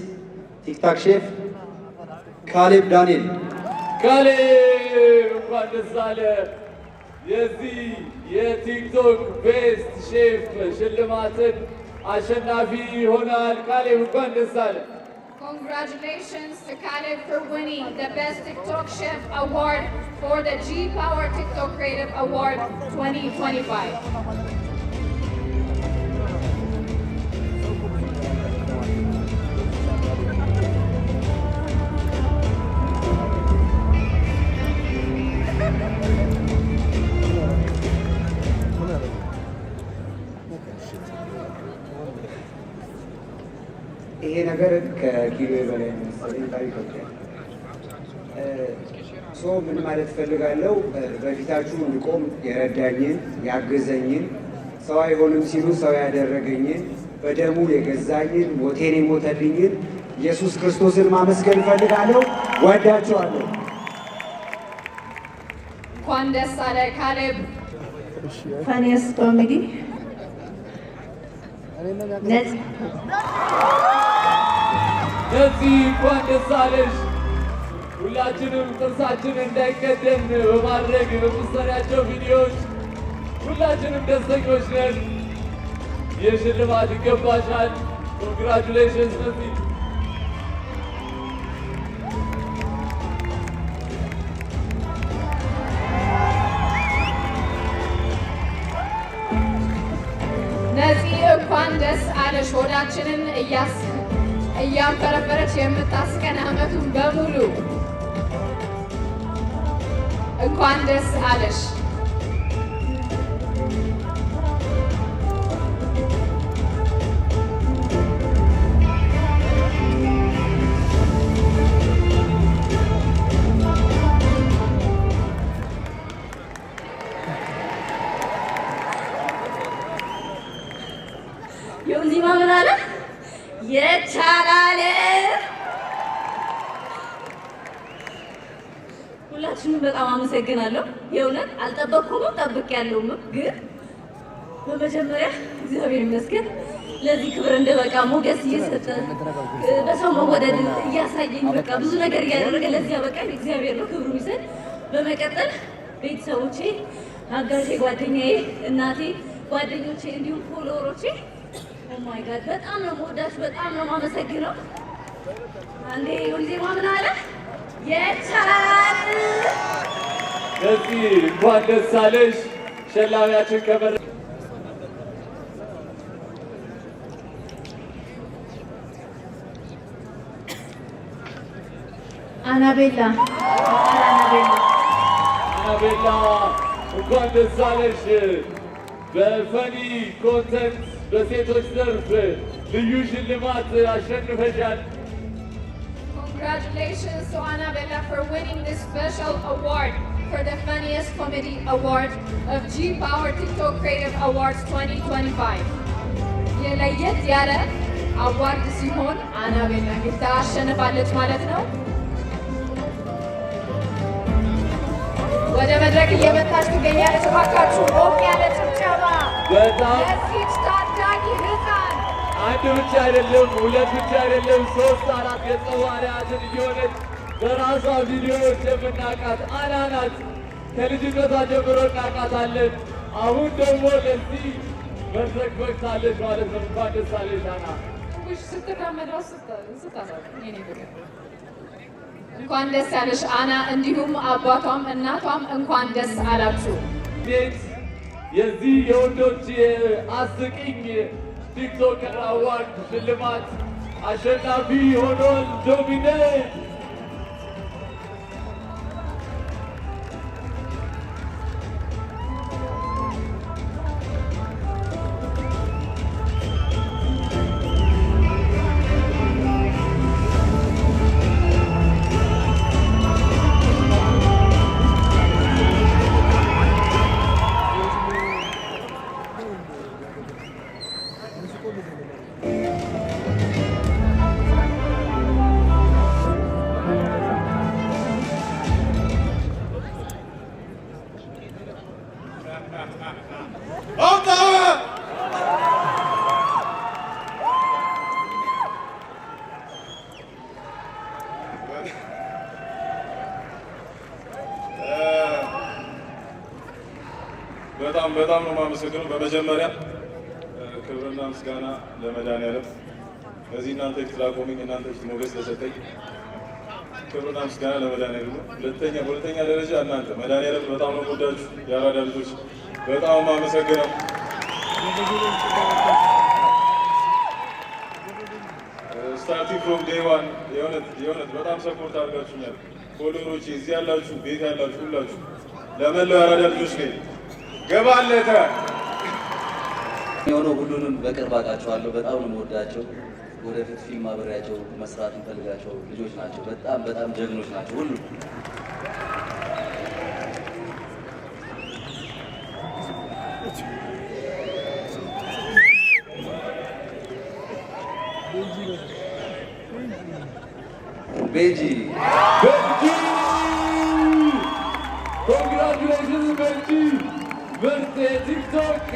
ቲክታክ ሼፍ ካሌብ ዳንኤል። ካሌብ እንኳን ደስ አለህ። የዚህ የቲክቶክ ቤስት ሼፍ ሽልማትን አሸናፊ ሆናል። ካሌብ እንኳን ደስ አለህ። Congratulations to Caleb for winning the Best TikTok Chef Award for the G Power TikTok Creative Award 2025. ይሄ ነገር ከኪሎ በላይ መሰለኝ ታሪኮች ምን ማለት ፈልጋለሁ፣ በፊታችሁ እንድቆም የረዳኝን ያገዘኝን፣ ሰው አይሆንም ሲሉ ሰው ያደረገኝን፣ በደሙ የገዛኝን፣ ሞቴን የሞተልኝን ኢየሱስ ክርስቶስን ማመስገን ፈልጋለሁ። ወዳችኋለሁ። እንኳን ደስ አለ ካሌብ። ፈኒየስት ኮሜዲ ነፂ እንኳን ደስ አለሽ። ሁላችንም ጥርሳችን እንዳይቀደም በማድረግ በምትሰሪያቸው ቪዲዮዎች ሁላችንም ደስተኞች ነን። ይህ ሽልማት ይገባሻል። ኮንግራቹሌሽንስ ነፂ። ነፂ እንኳን ደስ አለሽ። ሆዳችንን እያንፈረፈረች የምታስቀን ዓመቱን በሙሉ እንኳን ደስ አለሽ። የውዚማ ምን አለ? የቻላለ ሁላችሁንም በጣም አመሰግናለሁ። የእውነት አልጠበቅኩም፣ ጠብቄያለሁም። ግን በመጀመሪያ እግዚአብሔር ይመስገን ለዚህ ክብር እንደበቃ ሞገስ እየሰጠ በሰው መወደድ እያሳየኝ በቃ ብዙ ነገር እያደረገ ለዚህ ያበቃኝ እግዚአብሔር ነው፣ ክብሩ ይሰጥ። በመቀጠል ቤተሰቦቼ፣ አጋዤ፣ ጓደኛዬ፣ እናቴ፣ ጓደኞቼ እንዲሁም ፎሎወሮቼ ኦ ማይ ጋድ በጣም ነው የምወዳችሁ፣ በጣም ነው የማመሰግነው። አንዴ ሁልጊዜ ምን አለ የቻል ለዚህ እንኳን ደስ አለሽ ሸላሚያችን ከበር አናቤላ እንኳን ደስ አለሽ። በፈኒ ኮንተንት በሴቶች ዘርፍ ልዩ ሽልማት አሸንፈሻል። Congratulations to Annabella for winning this special award for the funniest comedy award of G Power TikTok Creative Awards 2025. የለየት ያለ አዋርድ ሲሆን አናቤላ ግታ አሸንፋለች ማለት ነው። ወደ መድረክ እየመጣች ትገኛለች። እባካችሁ ሞቅ ያለ ጭብጨባ ለዚች ታዳጊ ሕፃን። አንድ ብቻ አይደለም፣ ሁለት ብቻ አይደለም፣ 3 4 ገጸ ባህሪያትን እየሆነች በራሷ ቪዲዮዎች የምናውቃት አና ናት። ከልጅነቷ ጀምሮ እናውቃታለን። አሁን ደግሞ ለዚህ መድረክ በቅታለች ማለት ነው። እንኳን ደስ አለሽ አና። ስትራመደው እንኳን ደስ ያለሽ አና፣ እንዲሁም አባቷም እናቷም እንኳን ደስ አላችሁ። የዚህ የወንዶች አስቂኝ ቲክቶከር አዋርድ ሽልማት አሸናፊ ሆኗል ዶሚኔት። በጣም ነው የማመሰግነው። በመጀመሪያ ክብርና ምስጋና ለመድኃኒዓለም ከዚህ እናንተ ፊት ላቆመኝ፣ እናንተ ፊት ሞገስ ለሰጠኝ ክብርና ምስጋና ለመድኃኒዓለም ነው። በሁለተኛ ደረጃ እናንተ መድኃኒዓለም በጣም ነው የምወዳችሁ የአራዳ ልጆች፣ በጣም የማመሰግነው። ስታርቲንግ ፍሮም ዴይ ዋን የእውነት በጣም ሰፖርት አድርጋችሁኛል። ፎሎወሮቼ እዚህ ያላችሁ፣ ቤት ያላችሁ ሁላችሁ ለመላው የአራዳ ልጆች ነኝ ገባለተ የሆነው ሁሉንም በቅርብ አውቃቸዋለሁ። በጣም ነው የምወዳቸው። ወደፊት ፊልም አብሬያቸው መስራት እንፈልጋቸው ልጆች ናቸው። በጣም ጀግኖች ናቸው ሁሉ። ቤጂ ኮንግራቹሌሽንስ ቤጂ ምርጥ የቲክቶክ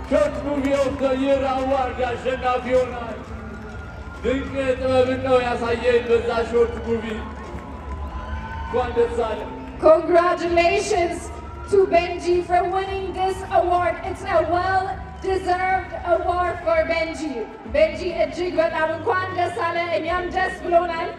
ሾርት ሙቪ ኦፍ ዘ ይር አዋርድ አሸናፊ ሆናል። ድንቅ ጥበብን ነው ያሳየኝ በዛ ሾርት ሙቪ። እንኳን ደስ አለ። Congratulations to Benji for winning this award. It's a well-deserved award for Benji. Benji እጅግ በጣም እንኳን ደስ አለ። እኛም ደስ ብሎናል።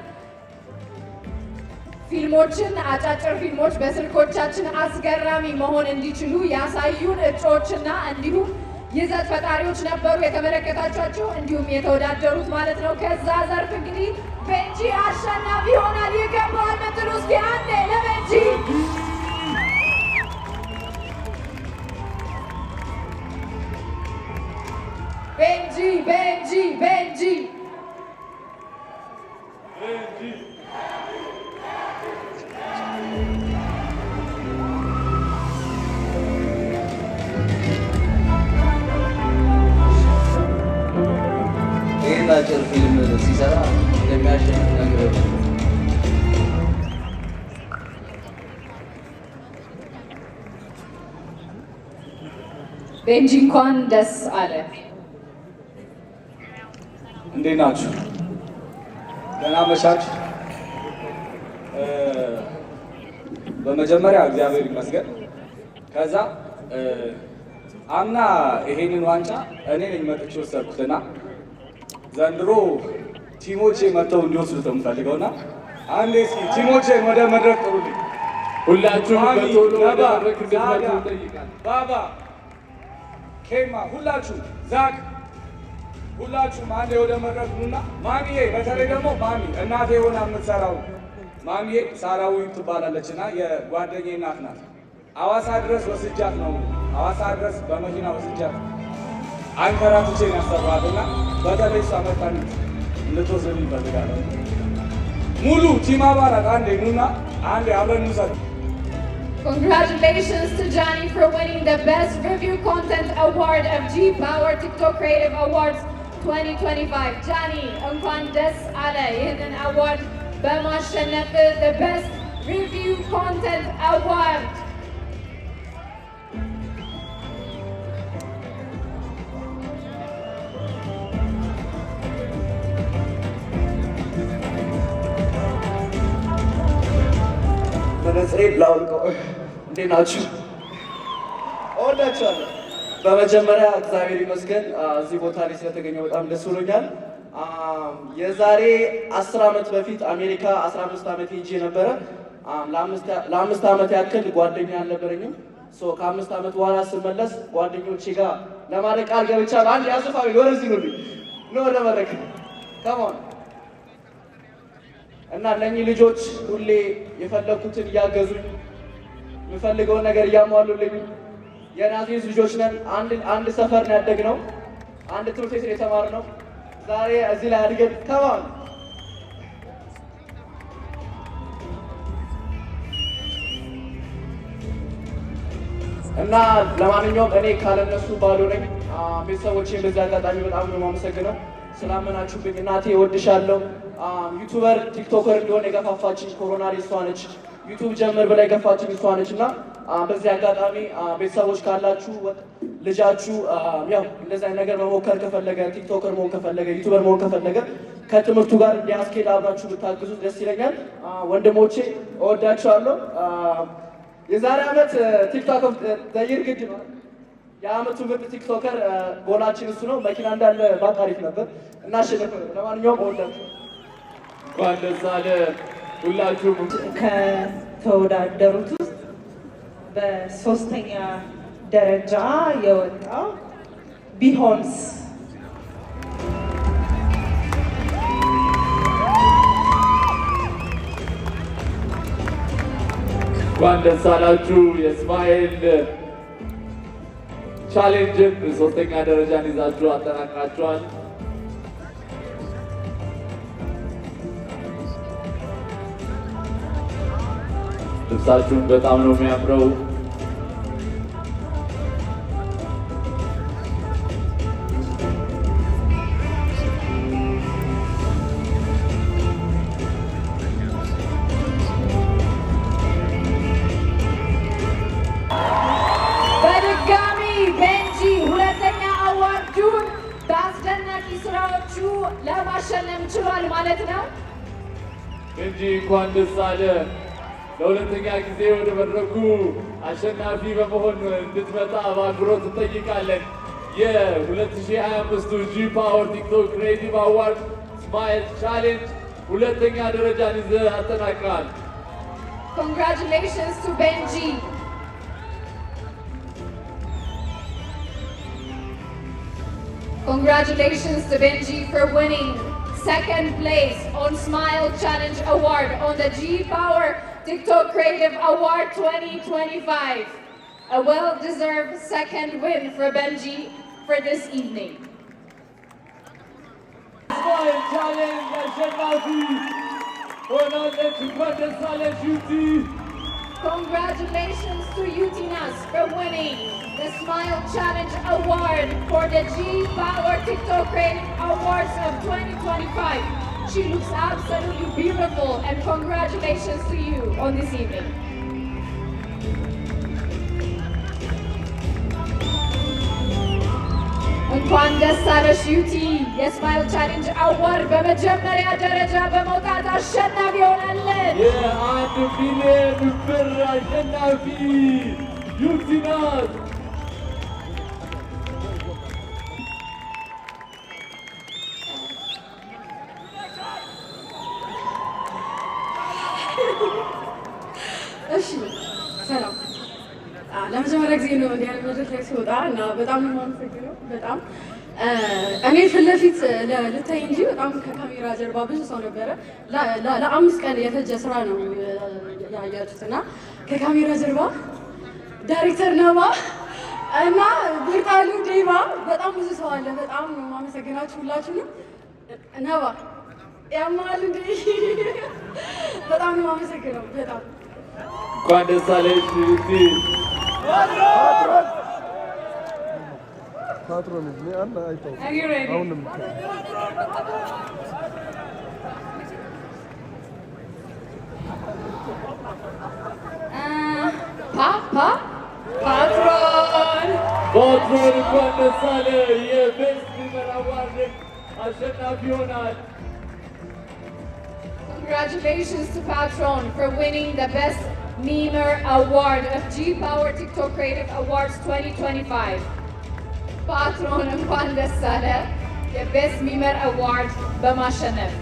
ፊልሞችን አጫጭር ፊልሞች በስልኮቻችን አስገራሚ መሆን እንዲችሉ ያሳዩን እጩዎችና እንዲሁም ይዘት ፈጣሪዎች ነበሩ የተመለከታቸው እንዲሁም የተወዳደሩት ማለት ነው። ከዛ ዘርፍ እንግዲህ ቤንጂ አሸናፊ ይሆናል። ይገባዋል ምትሉ እስኪ አንዴ ለቤንጂ ቤንጂ ቤንጂ ቤንጂ ይህን አጭር ፊልም ሲሰራ እንደሚያሸንፍ ነገር ቤንጂ እንኳን ደስ አለ። እንዴት ናችሁ? ደህና መሻችሁ? በመጀመሪያ እግዚአብሔር ይመስገን። ከዛ አምና ይሄንን ዋንጫ እኔ ነኝ መጥቼ ወሰድኩትና ዘንድሮ ቲሞቼ መጥተው እንዲወስዱት ነው የምፈልገውና አንዴ እስኪ ቲሞቼን ወደ መድረክ ጥሩልኝ። ሁላችሁም በቶሎ ወደ መድረክ እንድትመጡ እንጠይቃለን። ባባ፣ ኬማ፣ ሁላችሁም ዛክ፣ ሁላችሁም አንዴ ወደ መድረክ ኑና ማሚዬ፣ በተለይ ደግሞ ማሚ እናቴ ሆና የምትሰራው ማሚዬ ሳራዊ ትባላለችና የጓደኛዬ እናት ናት። ሐዋሳ ድረስ ወስጃት ነው ሐዋሳ ድረስ በመኪና ወስጃት አንከራትቼን ያሰራትና በተለይ እሷ መጣን እንድትወስድ ይፈልጋለሁ። ሙሉ ቲም አባላት አንዴ ኑና አንዴ አብረን እንውሰድ። Congratulations to Johnny for winning the Best Review Content Award of G Power TikTok Creative Awards 2025. Johnny, እንኳን ደስ አለ ይህንን አዋርድ በማሸነፍ the Best Review Content Award. መነጽሬ ላውልቀው። እንዴት ናችሁ? እወዳችኋለሁ። በመጀመሪያ እግዚአብሔር ይመስገን እዚህ ቦታ ላይ ስለተገኘው በጣም ደስ ብሎኛል። የዛሬ 10 ዓመት በፊት አሜሪካ 15 ዓመት ሄጄ ነበረ። ለአምስት ዓመት ያክል ጓደኛ አልነበረኝም። ከ5 ዓመት በኋላ ስመለስ ጓደኞቼ ጋር ለማድረግ ቃል ገብቻለሁ። አንድ ያስፋዊ ወደዚህ ነው ወደ መድረክ ከማን እና እነኚህ ልጆች ሁሌ የፈለኩትን እያገዙኝ የምፈልገውን ነገር እያሟሉልኝ የናዝሬት ልጆች ነን። አንድ ሰፈር ነው ያደግነው፣ አንድ ትምህርት ቤት የተማርነው። ዛሬ እዚህ ላይ አድገን ከማን እና ለማንኛውም እኔ ካለነሱ ባዶ ነኝ። ቤተሰቦቼን በዚህ አጋጣሚ በጣም ነው የማመሰግነው ስላመናችሁብኝ። እናቴ እወድሻለሁ። ዩቱበር ቲክቶከር እንደሆነ የገፋፋችኝ ኮሮና ላይ እሷ ነች። ዩቱብ ጀምር ብላ የገፋችኝ እሷ ነች። እና በዚህ አጋጣሚ ቤተሰቦች ካላችሁ ልጃችሁ ያው እንደዚህ አይነት ነገር መሞከር ከፈለገ ቲክቶከር መሆን ከፈለገ ዩቱበር መሆን ከፈለገ ከትምህርቱ ጋር እንዲያስኬድ አብራችሁ ብታግዙት ደስ ይለኛል። ወንድሞቼ እወዳችኋለሁ። የዛሬ ዓመት ቲክቶክ ዘይር ግድ ነው። የዓመቱ ምርጥ ቲክቶከር ጎላችን እሱ ነው። መኪና እንዳለ ባታሪፍ ነበር እና አሸነፈ። ለማንኛውም እወዳችሁ። እንኳን ደስ አለ ሁላችሁም። ከተወዳደሩት ውስጥ በሶስተኛ ደረጃ የወጣው ቢሆንስ እንኳን ደስ አላችሁ። የእስማኤል ቻሌንጅን ሶስተኛ ደረጃን ይዛችሁ አጠናቃችኋል። ልብሳችሁን በጣም ነው የሚያምረው። በድጋሚ ቤንጂ ሁለተኛ አዋርዱን በአስደናቂ ስራዎቹ ለማሸነፍ ችሏል ማለት ነው። ቤንጂ እንኳን ደስ አለ። ለሁለተኛ ጊዜ ወደ መድረኩ አሸናፊ በመሆን እንድትመጣ በአክብሮት እንጠይቃለን። የ2025 ጂ ፓወር ቲክቶክ ክሬቲቭ አዋርድ ስማይል ቻሌንጅ ሁለተኛ ደረጃን ይዘህ አጠናቅቀሃል። Congratulations to Benji. Congratulations to Benji for winning second place on Smile Challenge Award on the G Power TikTok Creative Award 2025. A well-deserved second win for Benji for this evening. Smile Challenge አሸናፊ ሆናለች። እንኳን ደስ አለሽ ዩቲ። Congratulations to Utinas for winning the Smile Challenge Award for the G Power TikTok Creative Awards of 2025. She looks absolutely beautiful, and congratulations to you on this evening. እንኳን ደስ አለሽ ዩቲ። የስማይል ቻሌንጅ አዋርድ በመጀመሪያ ደረጃ በመውጣት አሸናፊ ሆናለች። የ1 ሚሊዮን ብር አሸናፊ ዩቲ ናት። እሺ ሰላም። ለመጀመሪያ ጊዜ ነው እንዲህ አይነት መድረክ ላይ ሲወጣ እና በጣም ነው የማመሰግነው። በጣም እኔ ፊት ለፊት ልታይ እንጂ በጣም ከካሜራ ጀርባ ብዙ ሰው ነበረ። ለ5 ቀን የፈጀ ስራ ነው ያያችሁት እና ከካሜራ ጀርባ ዳይሬክተር ነባ እና ብርቃሉ ዴባ በጣም ብዙ ሰው አለ። በጣም ነው የማመሰግናችሁ ሁላችሁንም። ነባ ያማል እንዴ! በጣም ነው የማመሰግነው። በጣም እንኳን ደስ አለሽ ዩቲ። ፓትሮን አለ አይተው አሁንም ፓትሮን እንኳን ደስ አለ። የቤስት ሚመር አዋርድ አሸናፊ ይሆናል። Congratulations to Patron for winning the Best Memer Award of G-Power TikTok Creative Awards 2025. Patron እንኳን ደስ አለ የቤስት ሚመር አዋርድ በማሸነፍ።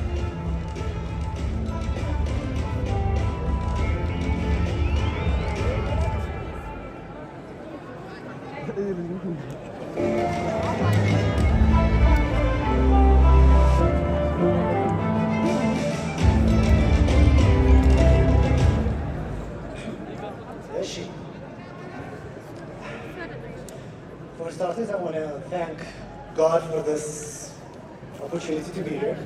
For starters, I want to thank God for this opportunity to be here.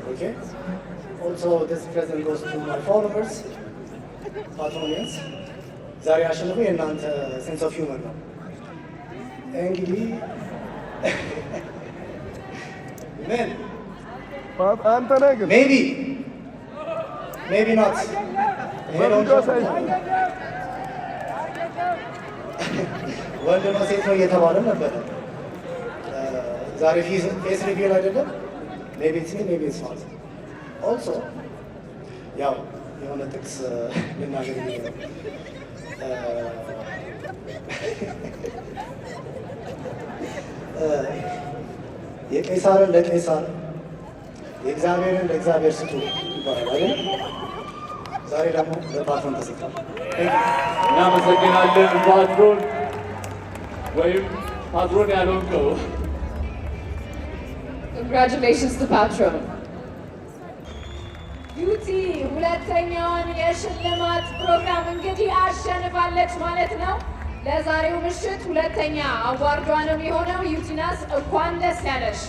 Okay? Also, this present goes to my followers, patronians. ዛሬ አሸንፎ የእናንተ ሴንስ ኦፍ ሂውመር ነው። እንግዲህ ምን አንተ ነህ ግን ሜቢ ኖት ወንድ ነው ሴት ነው እየተባለ ነበረ። ዛሬ ፌስ ሪቪል አይደለም። ሜቢ ኢትስ ሚ ሜቢ ኢትስ ኖት። ኦልሶ ያው የሆነ ጥቅስ ልናገር የቄሳርን ለቄሳር የእግዚአብሔርን ለእግዚአብሔር ስጡ ይባላል አይደል? ዛሬ ደግሞ ለፓትሮን ተሰጥቷል። እናመሰግናለን ፓትሮን ወይም ፓትሮን ያለውን ሰው። Congratulations to Patron. ዩቲ ሁለተኛውን የሽልማት ፕሮግራም እንግዲህ አሸንፋለች ማለት ነው። ለዛሬው ምሽት ሁለተኛ አዋርዷ ነው የሆነው። ዩቲናስ እንኳን ደስ ያለሽ።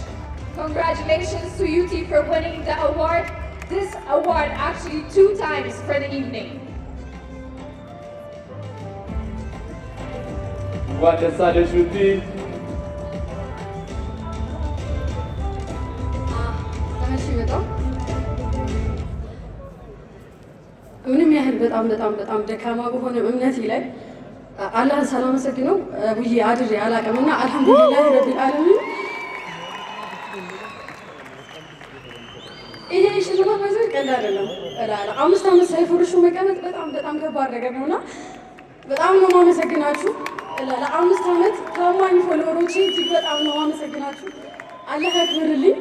Congratulations to UT for winning the award. This award actually 2 times for the evening. እንኳን ደስ አለሽ ዩቲ። ምንም ያህል በጣም ደካማ በሆነ እምነቴ ላይ አላህን ሳላመሰግነው ብዬ አድሬ አላውቅም እና አልሐምዱሊላህ ረቢል ዓለሚን ይሄ ሽልማት መዘን ቀላል አይደለም። 5 ዓመት ሳይፈርሹ መቀመጥ በጣም ከባድ ነገር ነውና በጣም ነው የማመሰግናችሁ። ለ5 ዓመት ታማኝ ፎሎወሮቼ እጅግ በጣም ነው የማመሰግናችሁ። አላህ ያክብርልኝ።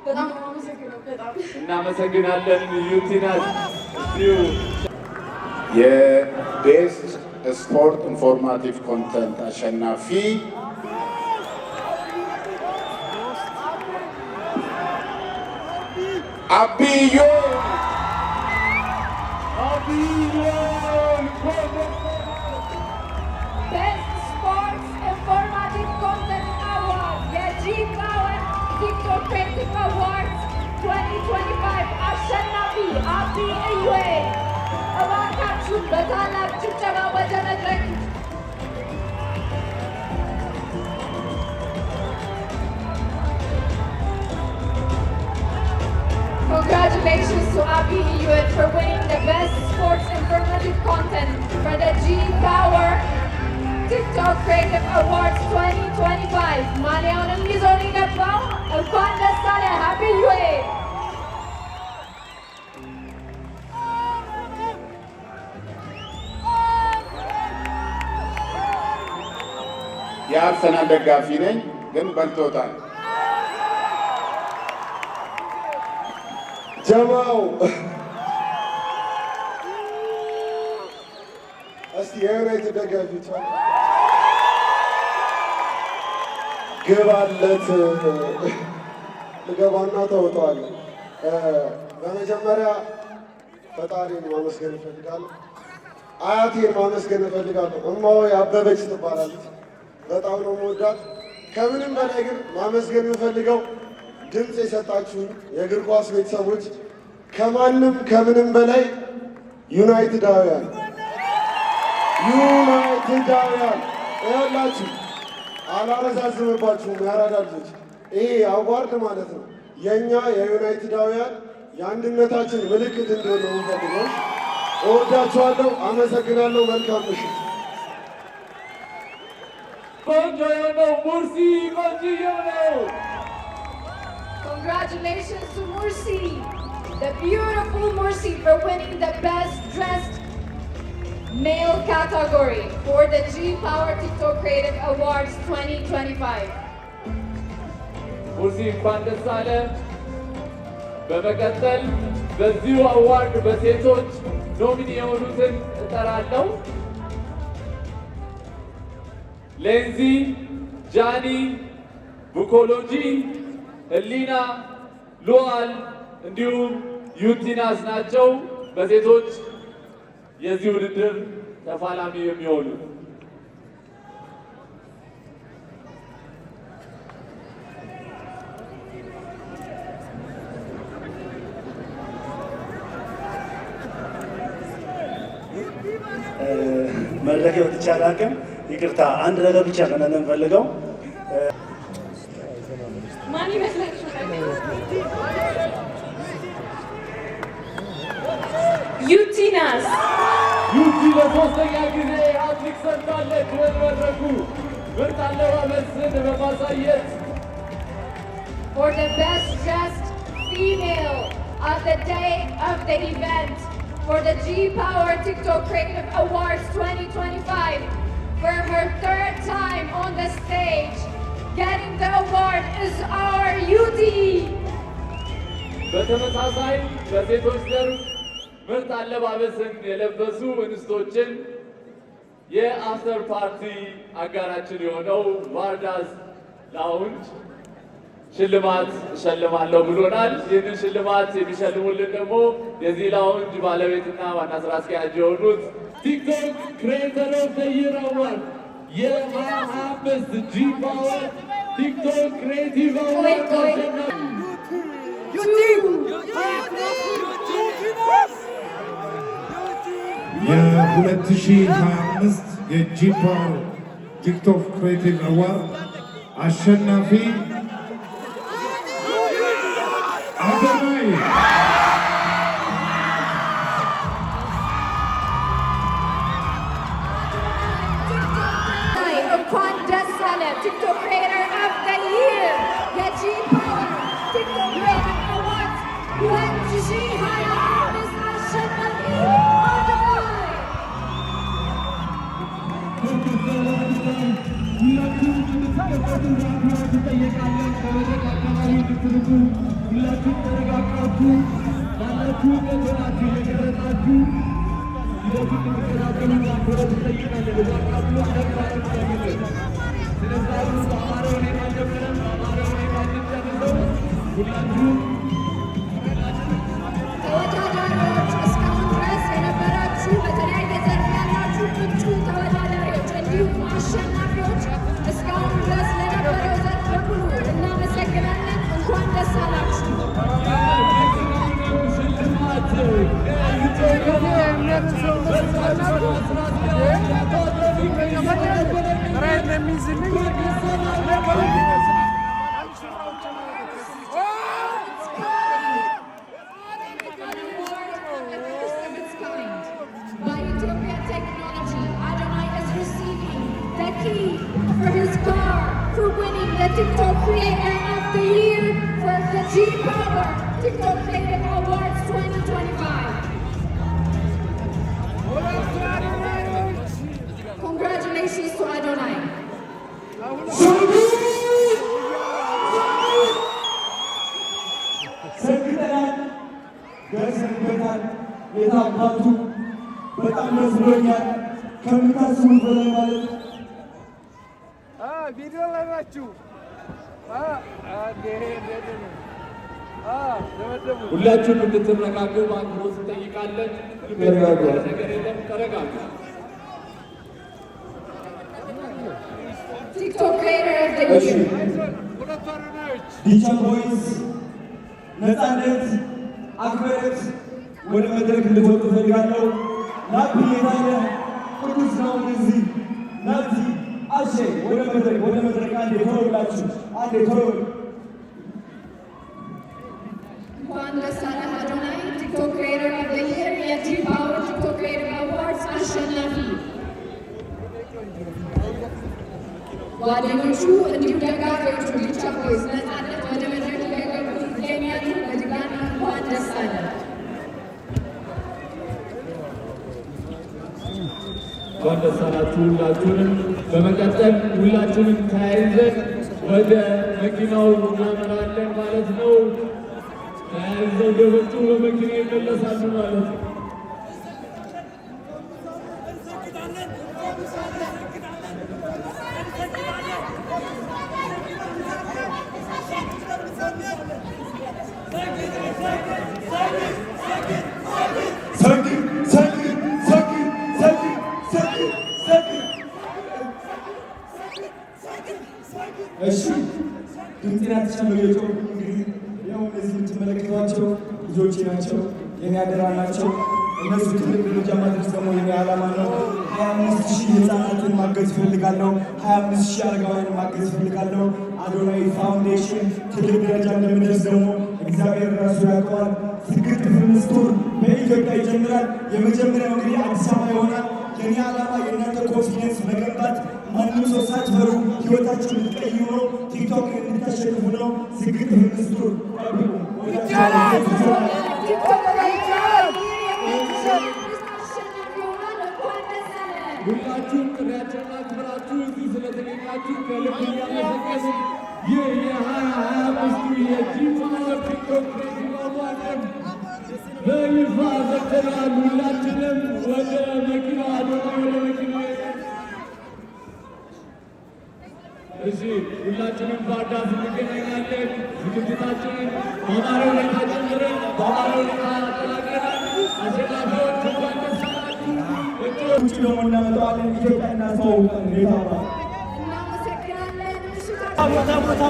በጣም ነው የማመሰግነው። በጣም እናመሰግናለን ዩቲናስ። የቤስት ስፖርት ኢንፎርማቲቭ ኮንተንት አሸናፊ አብዮ Best Sports Informative Content Award የG-Power TikTok Creative Awards 2025 አሸናፊ አቢ እዩዌ። እባካችሁ በታላቅ ጭብጨባ ወደ መድረክ Congratulations to Abi Iyuet for winning the Best Sports Informative Content for the G-Power TikTok Creative Awards 2025. ማሊያውንም ይዞ ነው የገባው። እንኳን ደስ አለ አቢ ኢዩዌት። የአርሰናል ደጋፊ ነኝ፣ ግን በልቶታል። ጀማው እስቲ የዩናይትድ ደጋፊዎች ግባለት ልገባና ተውጠዋለሁ። በመጀመሪያ ፈጣሪን ማመስገን እፈልጋለሁ። አያቴን ማመስገን እፈልጋለሁ። እማዋ አበበች ትባላለች። በጣም ነው የምወዳት። ከምንም በላይ ግን ማመስገን የምፈልገው ድምፅ የሰጣችሁን የእግር ኳስ ቤተሰቦች፣ ከማንም ከምንም በላይ ዩናይትዳውያን ያላችሁ አላረዛዝምባችሁም። ያራዳ ልጆች ይሄ አዋርድ ማለት ነው የእኛ የዩናይትዳውያን የአንድነታችን ምልክት እንደሆነ የምፈልገው። እወዳችኋለሁ። አመሰግናለሁ። መልካም ምሽት። ቆንጆ የሆነው ሙርሲ ቆንጆ ነው። Congratulations to Mursi, the beautiful Mursi, for winning the Best Dressed Male category for the G-Power TikTok Creative Awards 2025. ሙርሲ እንኳን ደስ አለ። በመቀጠል በዚሁ አዋርድ በሴቶች ኖሚኒ የሆኑትን እጠራለሁ። ሌንዚ፣ ጃኒ፣ ቡኮሎጂ፣ ህሊና፣ ሉዓል እንዲሁም ዩቲናስ ናቸው በሴቶች የዚህ ውድድር ተፋላሚ የሚሆኑ። መድረክ ወጥቼ አላውቅም። ይቅርታ፣ አንድ ነገር ብቻ ከእናንተ የምፈልገው ማን ይመስላችኋል? ዩቲናስ ዩቲ ለሶስተኛ ጊዜ ሃትሪክ ሰርታለች። በመድረኩ ምርጥ አለባበስን በማሳየት for the Best Dressed Female of the day of the event for the G-Power TikTok Creative Awards 2025. For her third time on the stage, getting the award is our UT. በተመሳሳይ በሴቶች ዘርፍ ምርጥ አለባበስን የለበሱ እንስቶችን የአፍተር ፓርቲ አጋራችን የሆነው ቫርዳስ ላውንጅ ሽልማት እሸልማለሁ ብሎናል። ይህንን ሽልማት የሚሸልሙልን ደግሞ የዚህ ላውንጅ ባለቤትና ዋና ስራ አስኪያጅ የሆኑት ቲክቶክ ክሬተር ኦፍ ዘ ይር አዋርድ የ25 ጂ-ፓወር ቲክቶክ ክሬቲቭ አዋርድ የ2025 የጂ-ፓወር ቲክቶክ ክሬቲቭ አዋርድ አሸናፊ አዶናይ እንኳን ደስ አለ ቲክቶክ ክሬተር ኦፍ ዘ ይር የጂ-ፓወር ቲክቶክ ክሬቲቭ አዋርድ 2025 አሸናፊ አዶናይ። ተወዳዳሪዎች እስካሁን ድረስ የነበራችሁ በተለያየ ዘርፍ ያላችሁ እጩ ተወዳዳሪዎች እንዲሁም አሸናፊዎች እስካሁን ድረስ ለነበረው ዘርፍ በሙሉ እናመሰግናለን። እንኳን ደስ አላችሁ። By Ethiopian Technology, Adonai is receiving the key for his car for winning the TikTok Creator of the Year for the G-Power TikTok Creative Awards 2025. Congratulations to Adonai. ደርሰንበታል። የታባቱ በጣም ደስ ብሎኛል። ከምታስቡ በላይ ማለት ቪዲዮ ላይ ናችሁ። ሁላችሁም እንድትረጋጉ በአክብሮት እንጠይቃለን። ነገር የለም፣ ተረጋጉ። TikTok creator of the year. ዲቻ ቦይስ ነፃነት አክብረት ወደ መድረክ እንድትወጡ እፈልጋለሁ። ናቲ የታለ ቅዱስ ነው እዚህ ናቲ አሼ ወደ መድረክ አንዴ ተወላችሁ አንዴ ተወል እንኳን ደስ አለህ አዶናይ ቲክቶክ ክሬተር ኦፍ ዘ ይር የጂ ፓወር ቲክቶክ ክሬተር አዋርድስ አሸናፊ። ጓደኞቹ እንዲሁም ደጋፊዎቹ ዲቻ ቦይስ ነፃነት ወደ መድረክ እየገቡ ይገኛሉ። በድጋሚ እንኳን ደስ አለህ። እንኳን ደስ አላችሁ ሁላችሁንም። በመቀጠል ሁላችሁንም ተያይዘን ወደ መኪናው እናመራለን ማለት ነው። ተያይዘው ገበቱ በመኪና ይመለሳሉ ማለት ነው። እሺ ድምጤን አትጨምሩ። እንግዲህ ያው እነዚህ የምትመለከቷቸው ልጆቼ ናቸው፣ የኔ አደራ ናቸው። እነሱ ትልቅ ደረጃ ማድረስ ደግሞ የኔ ዓላማ ነው። 25,000 ህፃናትን ማገዝ እፈልጋለሁ። 25,000 አረጋውያን ማገዝ እፈልጋለሁ። አዶናይ ፋውንዴሽን ትልቅ ደረጃ እንደምንደርስ ደግሞ እግዚአብሔር ራሱ ያውቀዋል። ዝግት ፊልምስ ቱር በኢትዮጵያ ይጀምራል። የመጀመሪያው እንግዲህ አዲስ አበባ ይሆናል። የኔ ዓላማ የእናንተ ኮንፊደንስ መገንባት፣ ማንም ሰው ሳትፈሩ ህይወታችሁን እንድትቀይሩ ነው። ቲክቶክ እንድታሸንፉ ነው። ዝግት ፊልምስ ቱር ሁላችሁም ጥሪያችንን አክብራችሁ እዚህ ስለተገኛችሁ ከልብ እያመሰገንን ይህ የ2025 የጂ ፓወር ቲክቶክ ክሬቲቭ አዋርድ በይፋ ዘግተናል። ሁላችንም ወደ መኪናው አዶናይ ወደ መኪናው እሺ፣ ሁላችንም በአዳስ እንገናኛለን። ዝግጅታችንን በአማረ ሁኔታ ጀምረን በአማረ ሁኔታ አጠናቀናል። አሸናፊዎች እንኳን ደስ አላችሁ። ውጭ ደግሞ እናመጣዋለን። ኢትዮጵያ እናስተዋውቃለን። ጌታ እናመሰግናለን። ቦታ